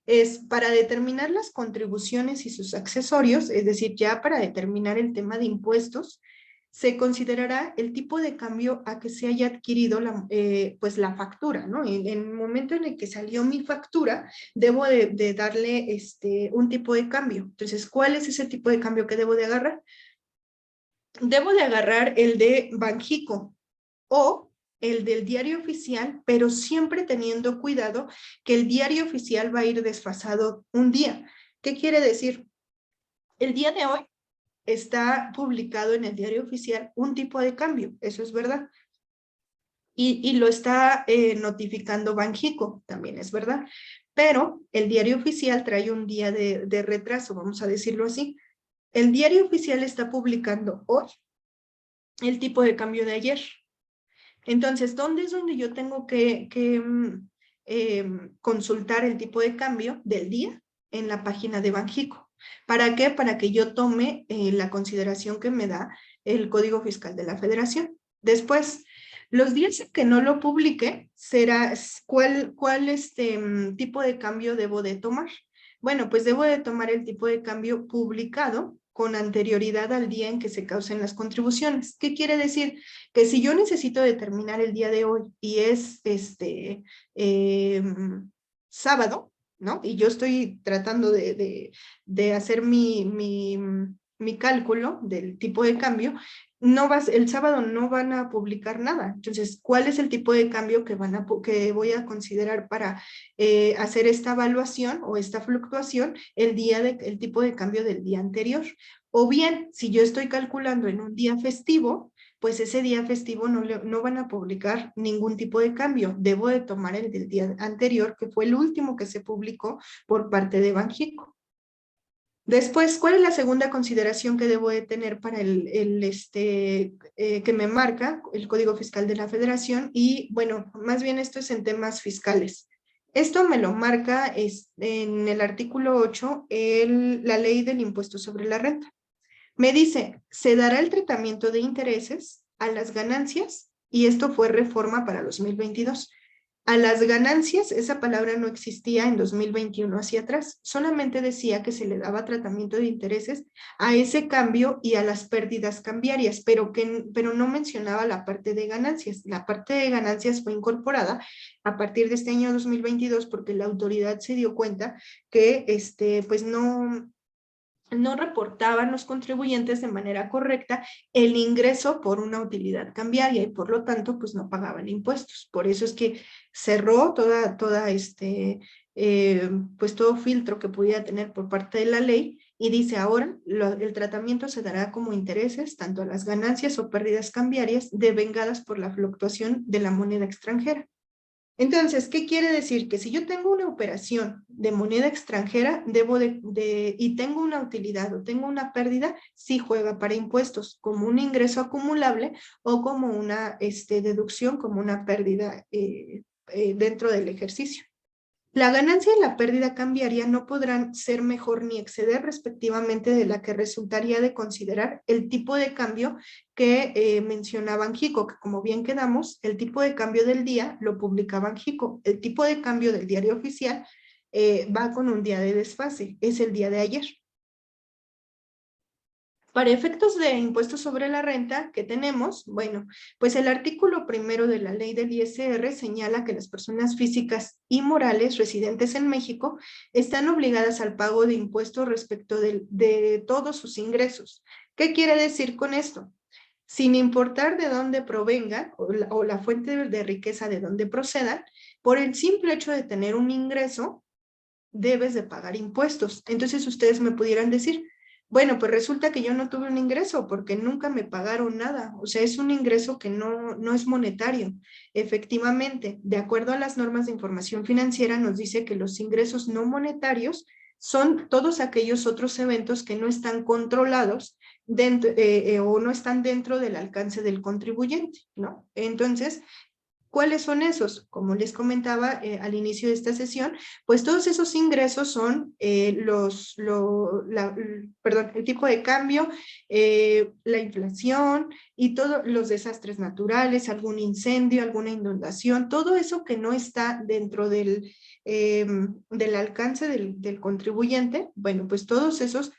[SPEAKER 2] es para determinar las contribuciones y sus accesorios, es decir, ya para determinar el tema de impuestos, se considerará el tipo de cambio a que se haya adquirido pues la factura, ¿no? En el momento en el que salió mi factura, debo de darle un tipo de cambio. Entonces, ¿cuál es ese tipo de cambio que debo de agarrar? Debo de agarrar el de Banxico o el del diario oficial, pero siempre teniendo cuidado que el diario oficial va a ir desfasado un día. ¿Qué quiere decir? El día de hoy está publicado en el diario oficial un tipo de cambio, eso es verdad. Y lo está notificando Banxico, también es verdad. Pero el diario oficial trae un día de retraso, vamos a decirlo así. El diario oficial está publicando hoy el tipo de cambio de ayer. Entonces, ¿dónde es donde yo tengo que consultar el tipo de cambio del día? En la página de Banxico. ¿Para qué? Para que yo tome la consideración que me da el Código Fiscal de la Federación. Después, los días en que no lo publique, será cuál tipo de cambio debo de tomar. Bueno, pues debo de tomar el tipo de cambio publicado con anterioridad al día en que se causen las contribuciones. ¿Qué quiere decir? Que si yo necesito determinar el día de hoy y es sábado, ¿no? Y yo estoy tratando de hacer mi cálculo del tipo de cambio, el sábado no van a publicar nada. Entonces, ¿cuál es el tipo de cambio que voy a considerar para hacer esta evaluación o esta fluctuación el tipo de cambio del día anterior? O bien, si yo estoy calculando en un día festivo, pues ese día festivo no van a publicar ningún tipo de cambio. Debo de tomar el del día anterior, que fue el último que se publicó por parte de Banxico. Después, ¿cuál es la segunda consideración que debo de tener para que me marca el Código Fiscal de la Federación? Y bueno, más bien esto es en temas fiscales. Esto me lo marca en el artículo 8, la ley del impuesto sobre la renta. Me dice, se dará el tratamiento de intereses a las ganancias, y esto fue reforma para 2022. A las ganancias, esa palabra no existía en 2021 hacia atrás, solamente decía que se le daba tratamiento de intereses a ese cambio y a las pérdidas cambiarias, pero no mencionaba la parte de ganancias. La parte de ganancias fue incorporada a partir de este año 2022 porque la autoridad se dio cuenta que pues no reportaban los contribuyentes de manera correcta el ingreso por una utilidad cambiaria y por lo tanto pues no pagaban impuestos. Por eso es que cerró pues todo filtro que pudiera tener por parte de la ley y dice ahora el tratamiento se dará como intereses tanto a las ganancias o pérdidas cambiarias devengadas por la fluctuación de la moneda extranjera. Entonces, ¿qué quiere decir? Que si yo tengo una operación de moneda extranjera, y tengo una utilidad o tengo una pérdida, sí juega para impuestos, como un ingreso acumulable o como una deducción, como una pérdida dentro del ejercicio. La ganancia y la pérdida cambiaria no podrán ser mejor ni exceder respectivamente de la que resultaría de considerar el tipo de cambio que mencionaba Banxico, que como bien quedamos, el tipo de cambio del día lo publica Banxico. El tipo de cambio del diario oficial va con un día de desfase, es el día de ayer. Para efectos de impuestos sobre la renta que tenemos, bueno, pues el artículo primero de la ley del ISR señala que las personas físicas y morales residentes en México están obligadas al pago de impuestos respecto de todos sus ingresos. ¿Qué quiere decir con esto? Sin importar de dónde provengan o la fuente de riqueza de dónde procedan, por el simple hecho de tener un ingreso, debes de pagar impuestos. Entonces ustedes me pudieran decir, bueno, pues resulta que yo no tuve un ingreso porque nunca me pagaron nada. O sea, es un ingreso que no es monetario. Efectivamente, de acuerdo a las normas de información financiera, nos dice que los ingresos no monetarios son todos aquellos otros eventos que no están controlados o no están dentro del alcance del contribuyente, ¿no? Entonces, ¿cuáles son esos? Como les comentaba al inicio de esta sesión, pues todos esos ingresos son el tipo de cambio, la inflación y todos los desastres naturales, algún incendio, alguna inundación, todo eso que no está dentro del alcance del contribuyente, bueno, pues todos esos.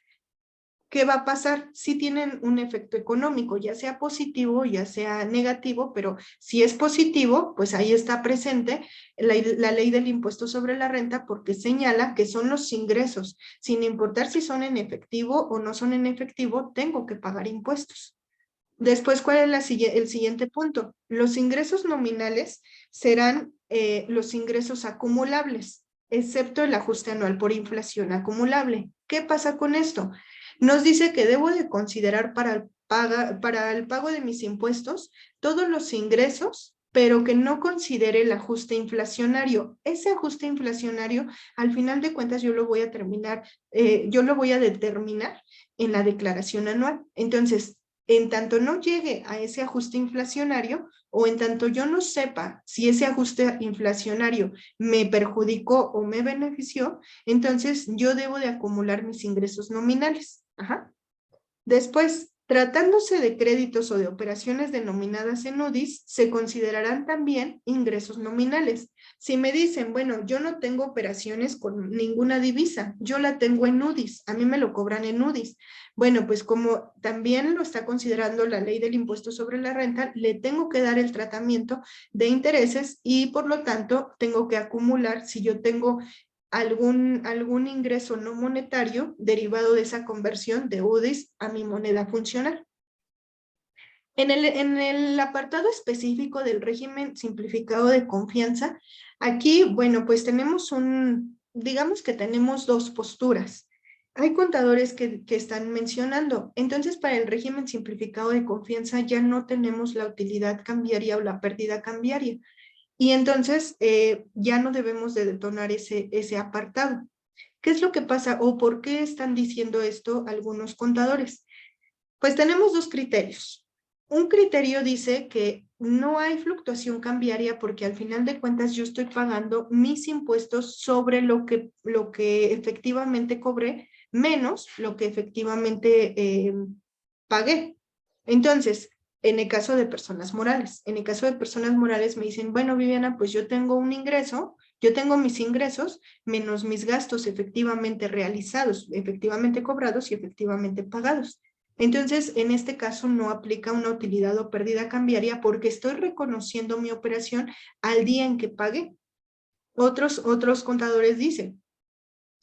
[SPEAKER 2] ¿Qué va a pasar? Sí tienen un efecto económico, ya sea positivo, ya sea negativo, pero si es positivo, pues ahí está presente la ley del impuesto sobre la renta porque señala que son los ingresos, sin importar si son en efectivo o no son en efectivo, tengo que pagar impuestos. Después, ¿cuál es el siguiente punto? Los ingresos nominales serán los ingresos acumulables, excepto el ajuste anual por inflación acumulable. ¿Qué pasa con esto? Nos dice que debo de considerar para el pago de mis impuestos todos los ingresos, pero que no considere el ajuste inflacionario. Ese ajuste inflacionario, al final de cuentas, yo lo voy a determinar en la declaración anual. Entonces, en tanto no llegue a ese ajuste inflacionario o en tanto yo no sepa si ese ajuste inflacionario me perjudicó o me benefició, entonces yo debo de acumular mis ingresos nominales. Ajá. Después, tratándose de créditos o de operaciones denominadas en UDIs, se considerarán también ingresos nominales. Si me dicen, bueno, yo no tengo operaciones con ninguna divisa, yo la tengo en UDIs, a mí me lo cobran en UDIs. Bueno, pues como también lo está considerando la ley del impuesto sobre la renta, le tengo que dar el tratamiento de intereses y por lo tanto tengo que acumular, si yo tengo algún ingreso no monetario derivado de esa conversión de UDIs a mi moneda funcional. En el apartado específico del régimen simplificado de confianza, aquí, bueno, pues digamos que tenemos dos posturas. Hay contadores que están mencionando, entonces para el régimen simplificado de confianza ya no tenemos la utilidad cambiaria o la pérdida cambiaria. Y entonces ya no debemos de detonar ese apartado. ¿Qué es lo que pasa o por qué están diciendo esto algunos contadores? Pues tenemos dos criterios. Un criterio dice que no hay fluctuación cambiaria porque al final de cuentas yo estoy pagando mis impuestos sobre lo que efectivamente cobré menos lo que efectivamente pagué. Entonces, en el caso de personas morales. En el caso de personas morales me dicen, bueno, Viviana, pues yo tengo un ingreso, yo tengo mis ingresos menos mis gastos efectivamente realizados, efectivamente cobrados y efectivamente pagados. Entonces, en este caso no aplica una utilidad o pérdida cambiaria porque estoy reconociendo mi operación al día en que pagué. Otros contadores dicen,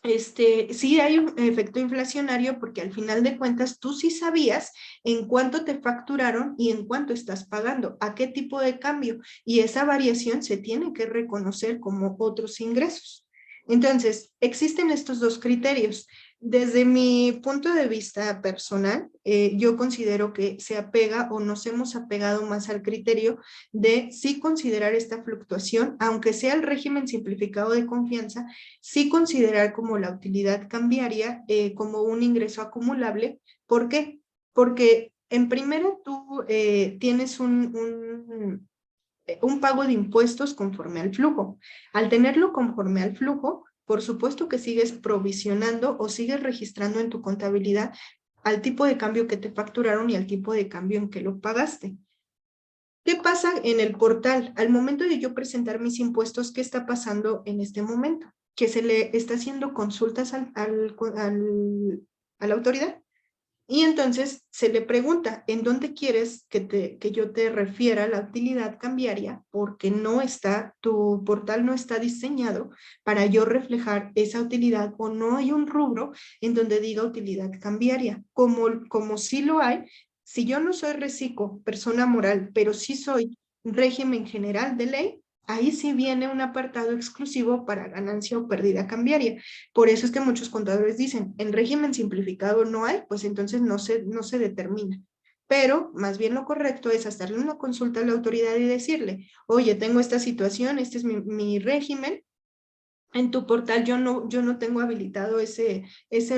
[SPEAKER 2] sí hay un efecto inflacionario porque al final de cuentas tú sí sabías en cuánto te facturaron y en cuánto estás pagando, a qué tipo de cambio, y esa variación se tiene que reconocer como otros ingresos. Entonces, existen estos dos criterios. Desde mi punto de vista personal, yo considero que se apega o nos hemos apegado más al criterio de sí considerar esta fluctuación, aunque sea el régimen simplificado de confianza, sí considerar como la utilidad cambiaria como un ingreso acumulable. ¿Por qué? Porque en primera tú tienes un pago de impuestos conforme al flujo. Al tenerlo conforme al flujo, por supuesto que sigues provisionando o sigues registrando en tu contabilidad al tipo de cambio que te facturaron y al tipo de cambio en que lo pagaste. ¿Qué pasa en el portal? Al momento de yo presentar mis impuestos, ¿qué está pasando en este momento? Que se le está haciendo consultas a la autoridad. Y entonces se le pregunta, ¿en dónde quieres que yo te refiera la utilidad cambiaria? Porque tu portal no está diseñado para yo reflejar esa utilidad o no hay un rubro en donde diga utilidad cambiaria. Como sí lo hay, si yo no soy reciclo, persona moral, pero sí soy régimen general de ley, ahí sí viene un apartado exclusivo para ganancia o pérdida cambiaria. Por eso es que muchos contadores dicen, en régimen simplificado no hay, pues entonces no se determina. Pero más bien lo correcto es hacerle una consulta a la autoridad y decirle, oye, tengo esta situación, este es mi régimen, en tu portal yo no tengo habilitado ese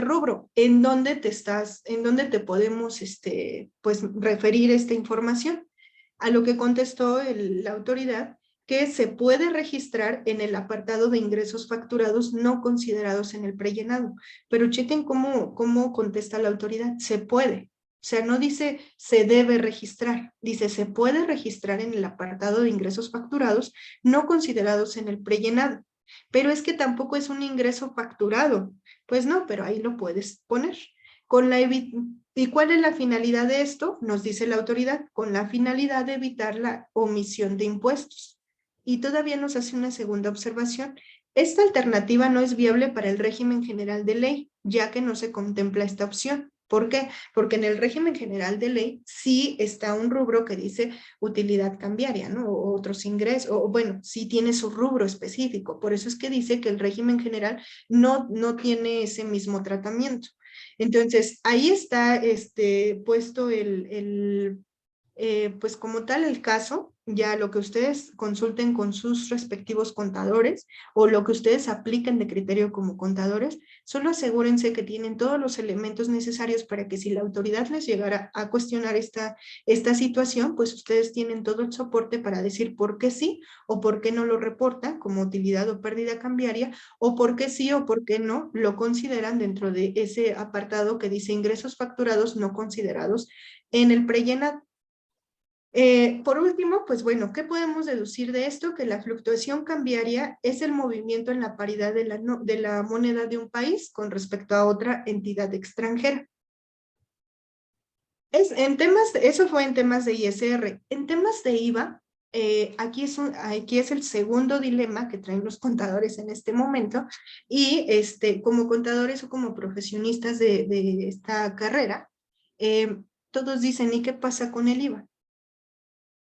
[SPEAKER 2] rubro. ¿En dónde te podemos pues, referir esta información? A lo que contestó la autoridad, que se puede registrar en el apartado de ingresos facturados no considerados en el prellenado. Pero chequen cómo contesta la autoridad. Se puede. O sea, no dice se debe registrar, dice se puede registrar en el apartado de ingresos facturados no considerados en el prellenado. Pero es que tampoco es un ingreso facturado. Pues no, pero ahí lo puedes poner. ¿Y cuál es la finalidad de esto? Nos dice la autoridad, con la finalidad de evitar la omisión de impuestos. Y todavía nos hace una segunda observación. Esta alternativa no es viable para el régimen general de ley, ya que no se contempla esta opción. ¿Por qué? Porque en el régimen general de ley sí está un rubro que dice utilidad cambiaria, ¿no? O otros ingresos, o bueno, sí tiene su rubro específico. Por eso es que dice que el régimen general no tiene ese mismo tratamiento. Entonces, ahí está puesto pues como tal el caso, ya lo que ustedes consulten con sus respectivos contadores o lo que ustedes apliquen de criterio como contadores, solo asegúrense que tienen todos los elementos necesarios para que si la autoridad les llegara a cuestionar esta situación, pues ustedes tienen todo el soporte para decir por qué sí o por qué no lo reportan como utilidad o pérdida cambiaria, o por qué sí o por qué no lo consideran dentro de ese apartado que dice ingresos facturados no considerados en el prellenado. Por último, pues bueno, ¿qué podemos deducir de esto? Que la fluctuación cambiaria es el movimiento en la paridad de la moneda de un país con respecto a otra entidad extranjera. Eso fue en temas de ISR. En temas de IVA, aquí es el segundo dilema que traen los contadores en este momento, y como contadores o como profesionistas de esta carrera, todos dicen, ¿y qué pasa con el IVA?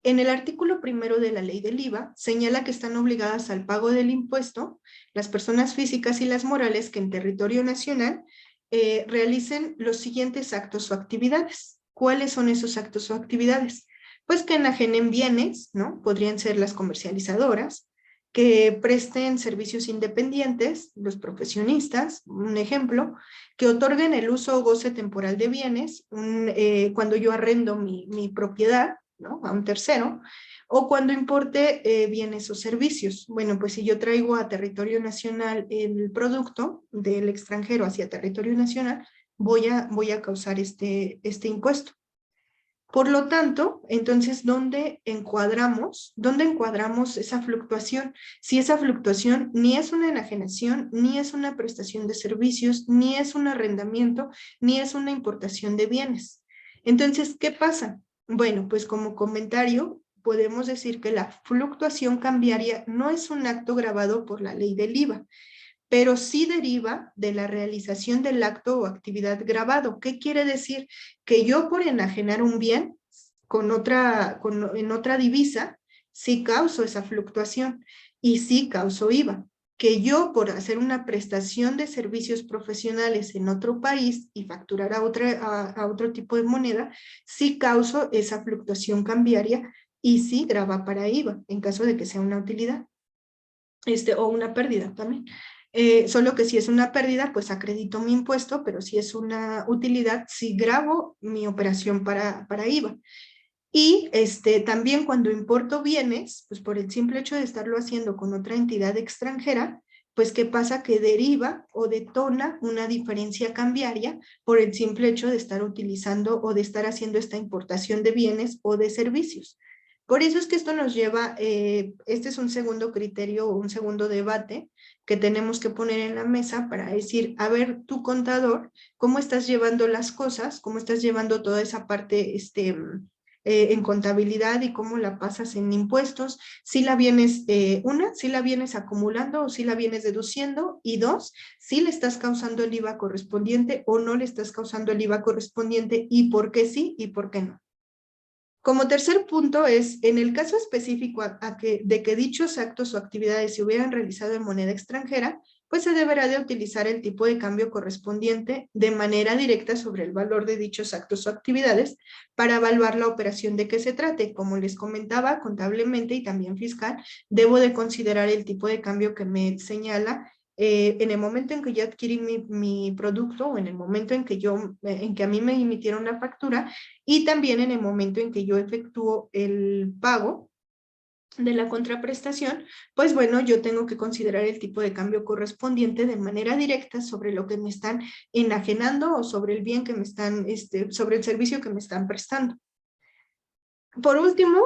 [SPEAKER 2] En el artículo 1 de la ley del IVA señala que están obligadas al pago del impuesto las personas físicas y las morales que en territorio nacional realicen los siguientes actos o actividades. ¿Cuáles son esos actos o actividades? Pues que enajenen bienes, ¿no? Podrían ser las comercializadoras, que presten servicios independientes, los profesionistas, un ejemplo, que otorguen el uso o goce temporal de bienes, cuando yo arrendo mi propiedad, ¿no? A un tercero, o cuando importe bienes o servicios. Bueno, pues si yo traigo a territorio nacional el producto del extranjero hacia territorio nacional, voy a causar este impuesto. Por lo tanto, entonces, ¿dónde encuadramos esa fluctuación? Si esa fluctuación ni es una enajenación, ni es una prestación de servicios, ni es un arrendamiento, ni es una importación de bienes. Entonces, ¿qué pasa? Bueno, pues como comentario, podemos decir que la fluctuación cambiaria no es un acto gravado por la ley del IVA, pero sí deriva de la realización del acto o actividad gravado. ¿Qué quiere decir? Que yo por enajenar un bien en otra divisa, sí causo esa fluctuación y sí causo IVA. Que yo por hacer una prestación de servicios profesionales en otro país y facturar a otro tipo de moneda, sí causo esa fluctuación cambiaria y sí grava para IVA, en caso de que sea una utilidad. O una pérdida también. Solo que si es una pérdida, pues acredito mi impuesto, pero si es una utilidad, sí gravo mi operación para IVA. Y también cuando importo bienes, pues por el simple hecho de estarlo haciendo con otra entidad extranjera, pues ¿qué pasa? Que deriva o detona una diferencia cambiaria por el simple hecho de estar utilizando o de estar haciendo esta importación de bienes o de servicios. Por eso es que esto nos lleva, este es un segundo criterio o un segundo debate que tenemos que poner en la mesa para decir, a ver, tu contador, ¿cómo estás llevando las cosas? ¿Cómo estás llevando toda esa parte en contabilidad y cómo la pasas en impuestos? Si la vienes, si la vienes acumulando o si la vienes deduciendo, y dos, si le estás causando el IVA correspondiente o no le estás causando el IVA correspondiente, y por qué sí y por qué no. Como tercer punto es, en el caso específico de que dichos actos o actividades se hubieran realizado en moneda extranjera, pues se deberá de utilizar el tipo de cambio correspondiente de manera directa sobre el valor de dichos actos o actividades para evaluar la operación de que se trate. Como les comentaba, contablemente y también fiscal, debo de considerar el tipo de cambio que me señala en el momento en que yo adquirí mi producto, o en el momento en que a mí me emitieron la factura, y también en el momento en que yo efectúo el pago de la contraprestación, pues bueno, yo tengo que considerar el tipo de cambio correspondiente de manera directa sobre lo que me están enajenando o sobre el bien que me están, sobre el servicio que me están prestando. Por último,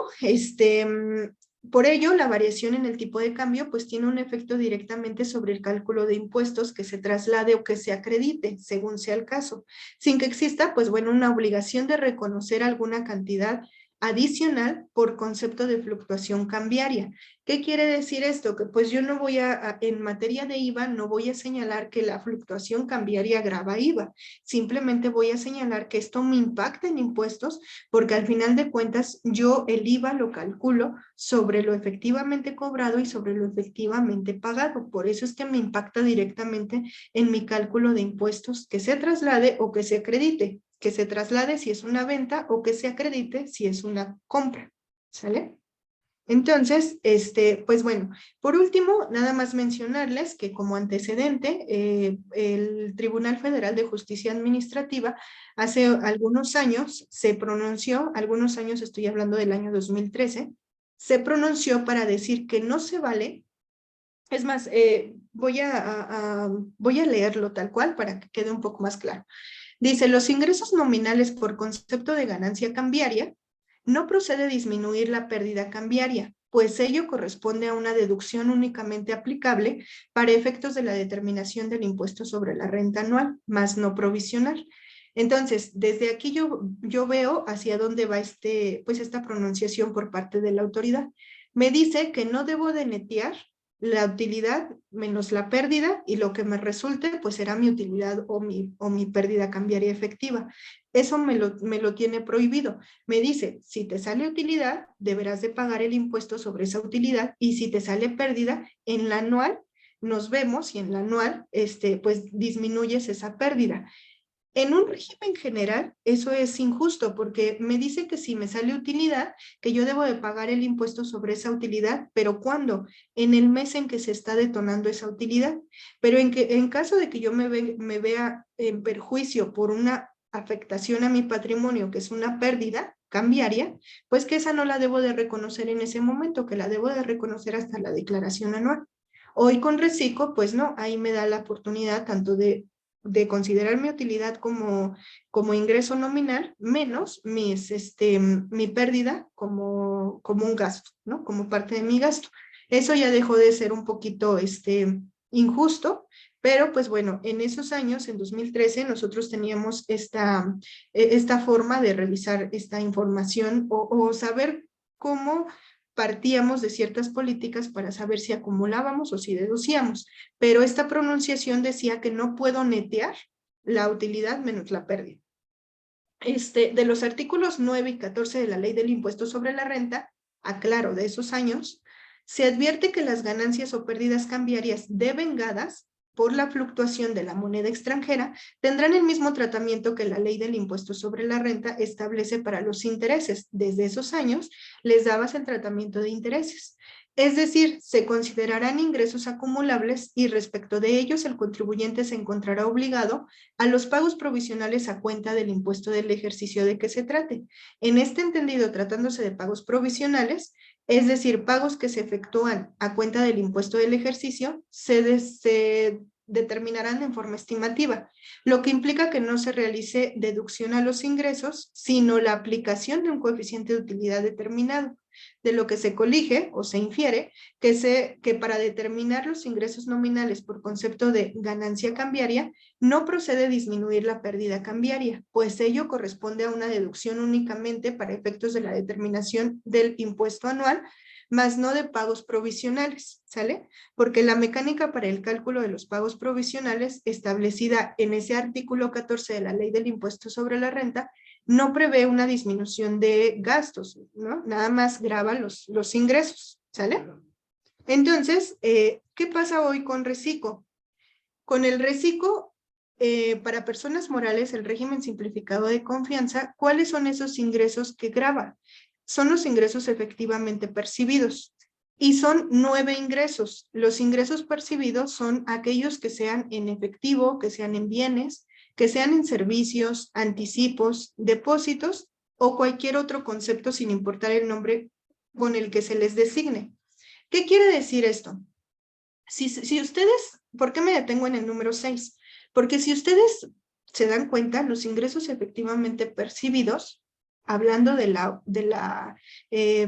[SPEAKER 2] por ello, la variación en el tipo de cambio pues tiene un efecto directamente sobre el cálculo de impuestos que se traslade o que se acredite, según sea el caso, sin que exista, pues bueno, una obligación de reconocer alguna cantidad adicional por concepto de fluctuación cambiaria. ¿Qué quiere decir esto? Que pues yo no voy en materia de IVA, no voy a señalar que la fluctuación cambiaria agrava IVA. Simplemente voy a señalar que esto me impacta en impuestos porque al final de cuentas yo el IVA lo calculo sobre lo efectivamente cobrado y sobre lo efectivamente pagado. Por eso es que me impacta directamente en mi cálculo de impuestos que se traslade o que se acredite. Que se traslade si es una venta o que se acredite si es una compra. ¿Sale? Entonces, pues bueno, por último, nada más mencionarles que como antecedente, el Tribunal Federal de Justicia Administrativa hace algunos años se pronunció, algunos años estoy hablando del año 2013, se pronunció para decir que no se vale, es más, voy a leerlo tal cual para que quede un poco más claro. Dice, los ingresos nominales por concepto de ganancia cambiaria no procede disminuir la pérdida cambiaria, pues ello corresponde a una deducción únicamente aplicable para efectos de la determinación del impuesto sobre la renta anual, más no provisional. Entonces, desde aquí yo veo hacia dónde va pues esta pronunciación por parte de la autoridad. Me dice que no debo de netear la utilidad menos la pérdida y lo que me resulte pues será mi utilidad o mi pérdida cambiaria efectiva. Eso me lo tiene prohibido. Me dice, si te sale utilidad, deberás de pagar el impuesto sobre esa utilidad y si te sale pérdida, en la anual nos vemos y en la anual pues disminuyes esa pérdida. En un régimen general, eso es injusto porque me dice que si me sale utilidad, que yo debo de pagar el impuesto sobre esa utilidad, pero ¿cuándo? En el mes en que se está detonando esa utilidad. Pero en caso de que yo me vea en perjuicio por una afectación a mi patrimonio, que es una pérdida cambiaria, pues que esa no la debo de reconocer en ese momento, que la debo de reconocer hasta la declaración anual. Hoy con Reciclo, pues no, ahí me da la oportunidad tanto de considerar mi utilidad como ingreso nominal, menos mi pérdida como un gasto, ¿no? Como parte de mi gasto. Eso ya dejó de ser un poquito injusto, pero pues bueno, en esos años, en 2013, nosotros teníamos esta forma de revisar esta información o saber cómo partíamos de ciertas políticas para saber si acumulábamos o si deducíamos, pero esta pronunciación decía que no puedo netear la utilidad menos la pérdida. De los artículos 9 y 14 de la Ley del Impuesto sobre la Renta, aclaro, de esos años, se advierte que las ganancias o pérdidas cambiarias devengadas por la fluctuación de la moneda extranjera tendrán el mismo tratamiento que la Ley del Impuesto sobre la Renta establece para los intereses. Desde esos años les dabas el tratamiento de intereses. Es decir, se considerarán ingresos acumulables y respecto de ellos el contribuyente se encontrará obligado a los pagos provisionales a cuenta del impuesto del ejercicio de que se trate. En este entendido, tratándose de pagos provisionales, es decir, pagos que se efectúan a cuenta del impuesto del ejercicio, se determinarán en forma estimativa, lo que implica que no se realice deducción a los ingresos, sino la aplicación de un coeficiente de utilidad determinado, de lo que se colige o se infiere que para determinar los ingresos nominales por concepto de ganancia cambiaria, no procede disminuir la pérdida cambiaria, pues ello corresponde a una deducción únicamente para efectos de la determinación del impuesto anual, más no de pagos provisionales, ¿sale? Porque la mecánica para el cálculo de los pagos provisionales establecida en ese artículo 14 de la Ley del Impuesto sobre la Renta no prevé una disminución de gastos, ¿no? Nada más grava los ingresos, ¿sale? Entonces, ¿qué pasa hoy con Reciclo? Con el Reciclo, para personas morales, el régimen simplificado de confianza, ¿cuáles son esos ingresos que grava? Son los ingresos efectivamente percibidos. Y son 9 ingresos. Los ingresos percibidos son aquellos que sean en efectivo, que sean en bienes, que sean en servicios, anticipos, depósitos o cualquier otro concepto sin importar el nombre con el que se les designe. ¿Qué quiere decir esto? Si ustedes, ¿por qué me detengo en el número 6? Porque si ustedes se dan cuenta, los ingresos efectivamente percibidos hablando de la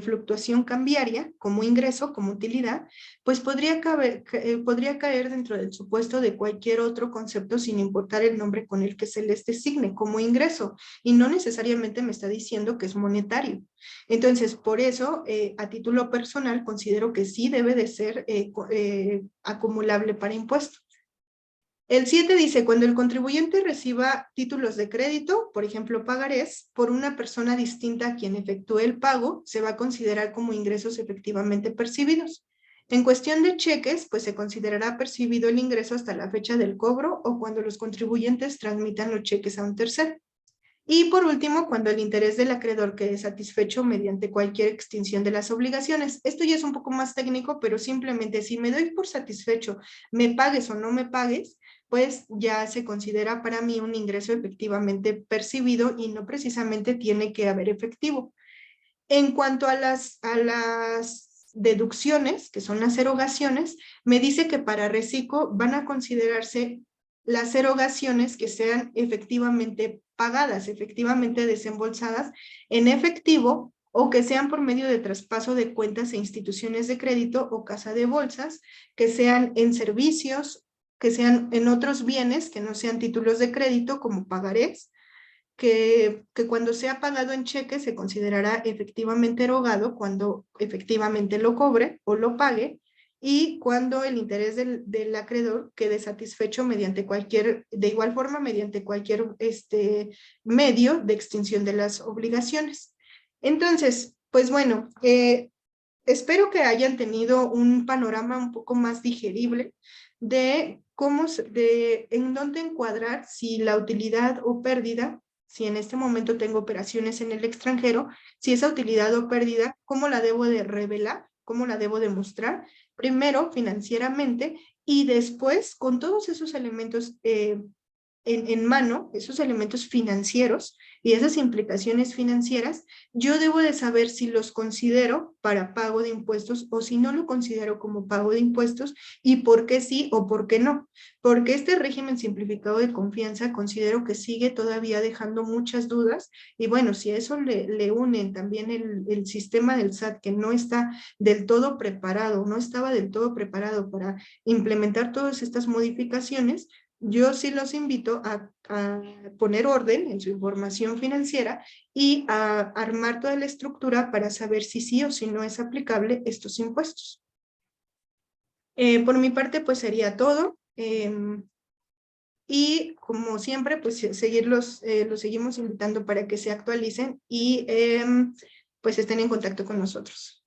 [SPEAKER 2] fluctuación cambiaria como ingreso, como utilidad, pues podría caer dentro del supuesto de cualquier otro concepto sin importar el nombre con el que se les designe como ingreso, y no necesariamente me está diciendo que es monetario. Entonces, por eso, a título personal, considero que sí debe de ser acumulable para impuestos. El 7 dice, cuando el contribuyente reciba títulos de crédito, por ejemplo, pagarés, por una persona distinta a quien efectúe el pago, se va a considerar como ingresos efectivamente percibidos. En cuestión de cheques, pues se considerará percibido el ingreso hasta la fecha del cobro o cuando los contribuyentes transmitan los cheques a un tercero. Y por último, cuando el interés del acreedor quede satisfecho mediante cualquier extinción de las obligaciones. Esto ya es un poco más técnico, pero simplemente si me doy por satisfecho, me pagues o no me pagues, pues ya se considera para mí un ingreso efectivamente percibido y no precisamente tiene que haber efectivo. En cuanto a las deducciones, que son las erogaciones, me dice que para reciclo van a considerarse las erogaciones que sean efectivamente pagadas, efectivamente desembolsadas en efectivo, o que sean por medio de traspaso de cuentas e instituciones de crédito o casa de bolsas, que sean en servicios, que sean en otros bienes que no sean títulos de crédito como pagarés, que cuando sea pagado en cheque se considerará efectivamente erogado cuando efectivamente lo cobre o lo pague, y cuando el interés del acreedor quede satisfecho mediante de igual forma, mediante cualquier medio de extinción de las obligaciones. Entonces, pues bueno, espero que hayan tenido un panorama un poco más digerible de en dónde encuadrar si la utilidad o pérdida, si en este momento tengo operaciones en el extranjero, si esa utilidad o pérdida, cómo la debo de revelar, cómo la debo demostrar, primero financieramente y después con todos esos elementos en mano, esos elementos financieros y esas implicaciones financieras, yo debo de saber si los considero para pago de impuestos o si no lo considero como pago de impuestos, y por qué sí o por qué no. Porque este régimen simplificado de confianza considero que sigue todavía dejando muchas dudas, y bueno, si a eso le unen también el sistema del SAT, que no está del todo preparado, no estaba del todo preparado para implementar todas estas modificaciones, yo sí los invito a poner orden en su información financiera y a armar toda la estructura para saber si sí o si no es aplicable estos impuestos. Por mi parte, pues sería todo. Y como siempre, pues los seguimos invitando para que se actualicen y pues estén en contacto con nosotros.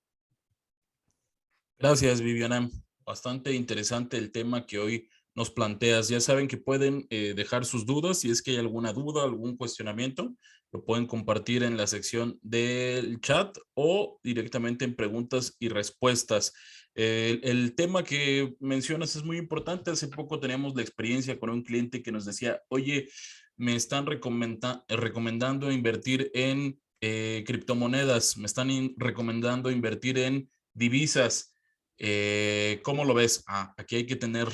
[SPEAKER 1] Gracias, Viviana. Bastante interesante el tema que hoy nos planteas. Ya saben que pueden dejar sus dudas. Si es que hay alguna duda, algún cuestionamiento, lo pueden compartir en la sección del chat o directamente en preguntas y respuestas. El tema que mencionas es muy importante. Hace poco teníamos la experiencia con un cliente que nos decía, oye, me están recomendando invertir en criptomonedas, me están recomendando invertir en divisas. ¿Cómo lo ves? Aquí hay que tener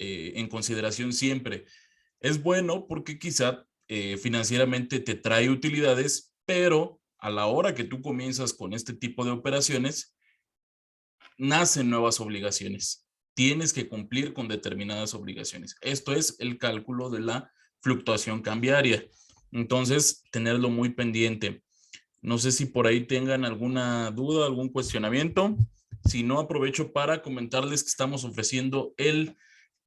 [SPEAKER 1] en consideración siempre. Es bueno porque quizá financieramente te trae utilidades, pero a la hora que tú comienzas con este tipo de operaciones, nacen nuevas obligaciones. Tienes que cumplir con determinadas obligaciones. Esto es el cálculo de la fluctuación cambiaria. Entonces, tenerlo muy pendiente. No sé si por ahí tengan alguna duda, algún cuestionamiento. Si no, aprovecho para comentarles que estamos ofreciendo el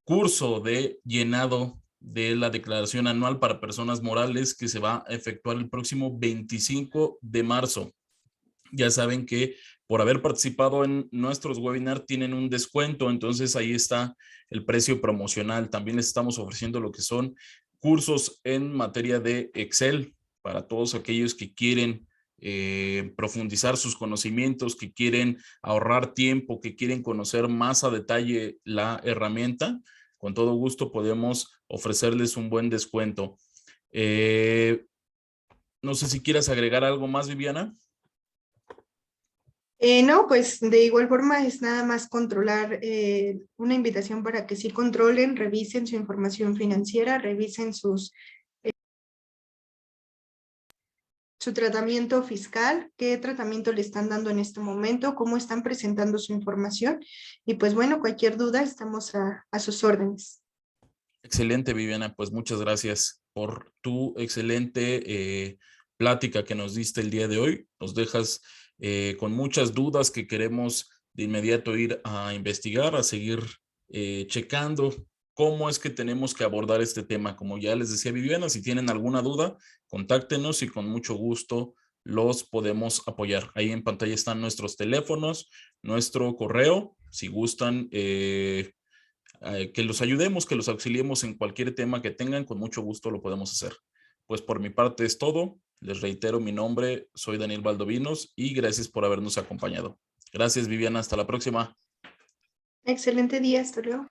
[SPEAKER 1] curso de llenado de la declaración anual para personas morales que se va a efectuar el próximo 25 de marzo. Ya saben que por haber participado en nuestros webinars tienen un descuento, entonces ahí está el precio promocional. También les estamos ofreciendo lo que son cursos en materia de Excel para todos aquellos que quieren profundizar sus conocimientos, que quieren ahorrar tiempo, que quieren conocer más a detalle la herramienta. Con todo gusto podemos ofrecerles un buen descuento. No sé si quieras agregar algo más, Viviana.
[SPEAKER 2] No, pues de igual forma es nada más controlar, una invitación para que sí controlen, revisen su información financiera, revisen su tratamiento fiscal, qué tratamiento le están dando en este momento, cómo están presentando su información. Y pues bueno, cualquier duda, estamos a sus órdenes.
[SPEAKER 1] Excelente, Viviana. Pues muchas gracias por tu excelente plática que nos diste el día de hoy. Nos dejas con muchas dudas que queremos de inmediato ir a investigar, a seguir checando cómo es que tenemos que abordar este tema. Como ya les decía Viviana, si tienen alguna duda, contáctenos y con mucho gusto los podemos apoyar. Ahí en pantalla están nuestros teléfonos, nuestro correo. Si gustan que los ayudemos, que los auxiliemos en cualquier tema que tengan, con mucho gusto lo podemos hacer. Pues por mi parte es todo. Les reitero mi nombre, soy Daniel Valdovinos y gracias por habernos acompañado. Gracias, Viviana. Hasta la próxima.
[SPEAKER 2] Excelente día, hasta luego.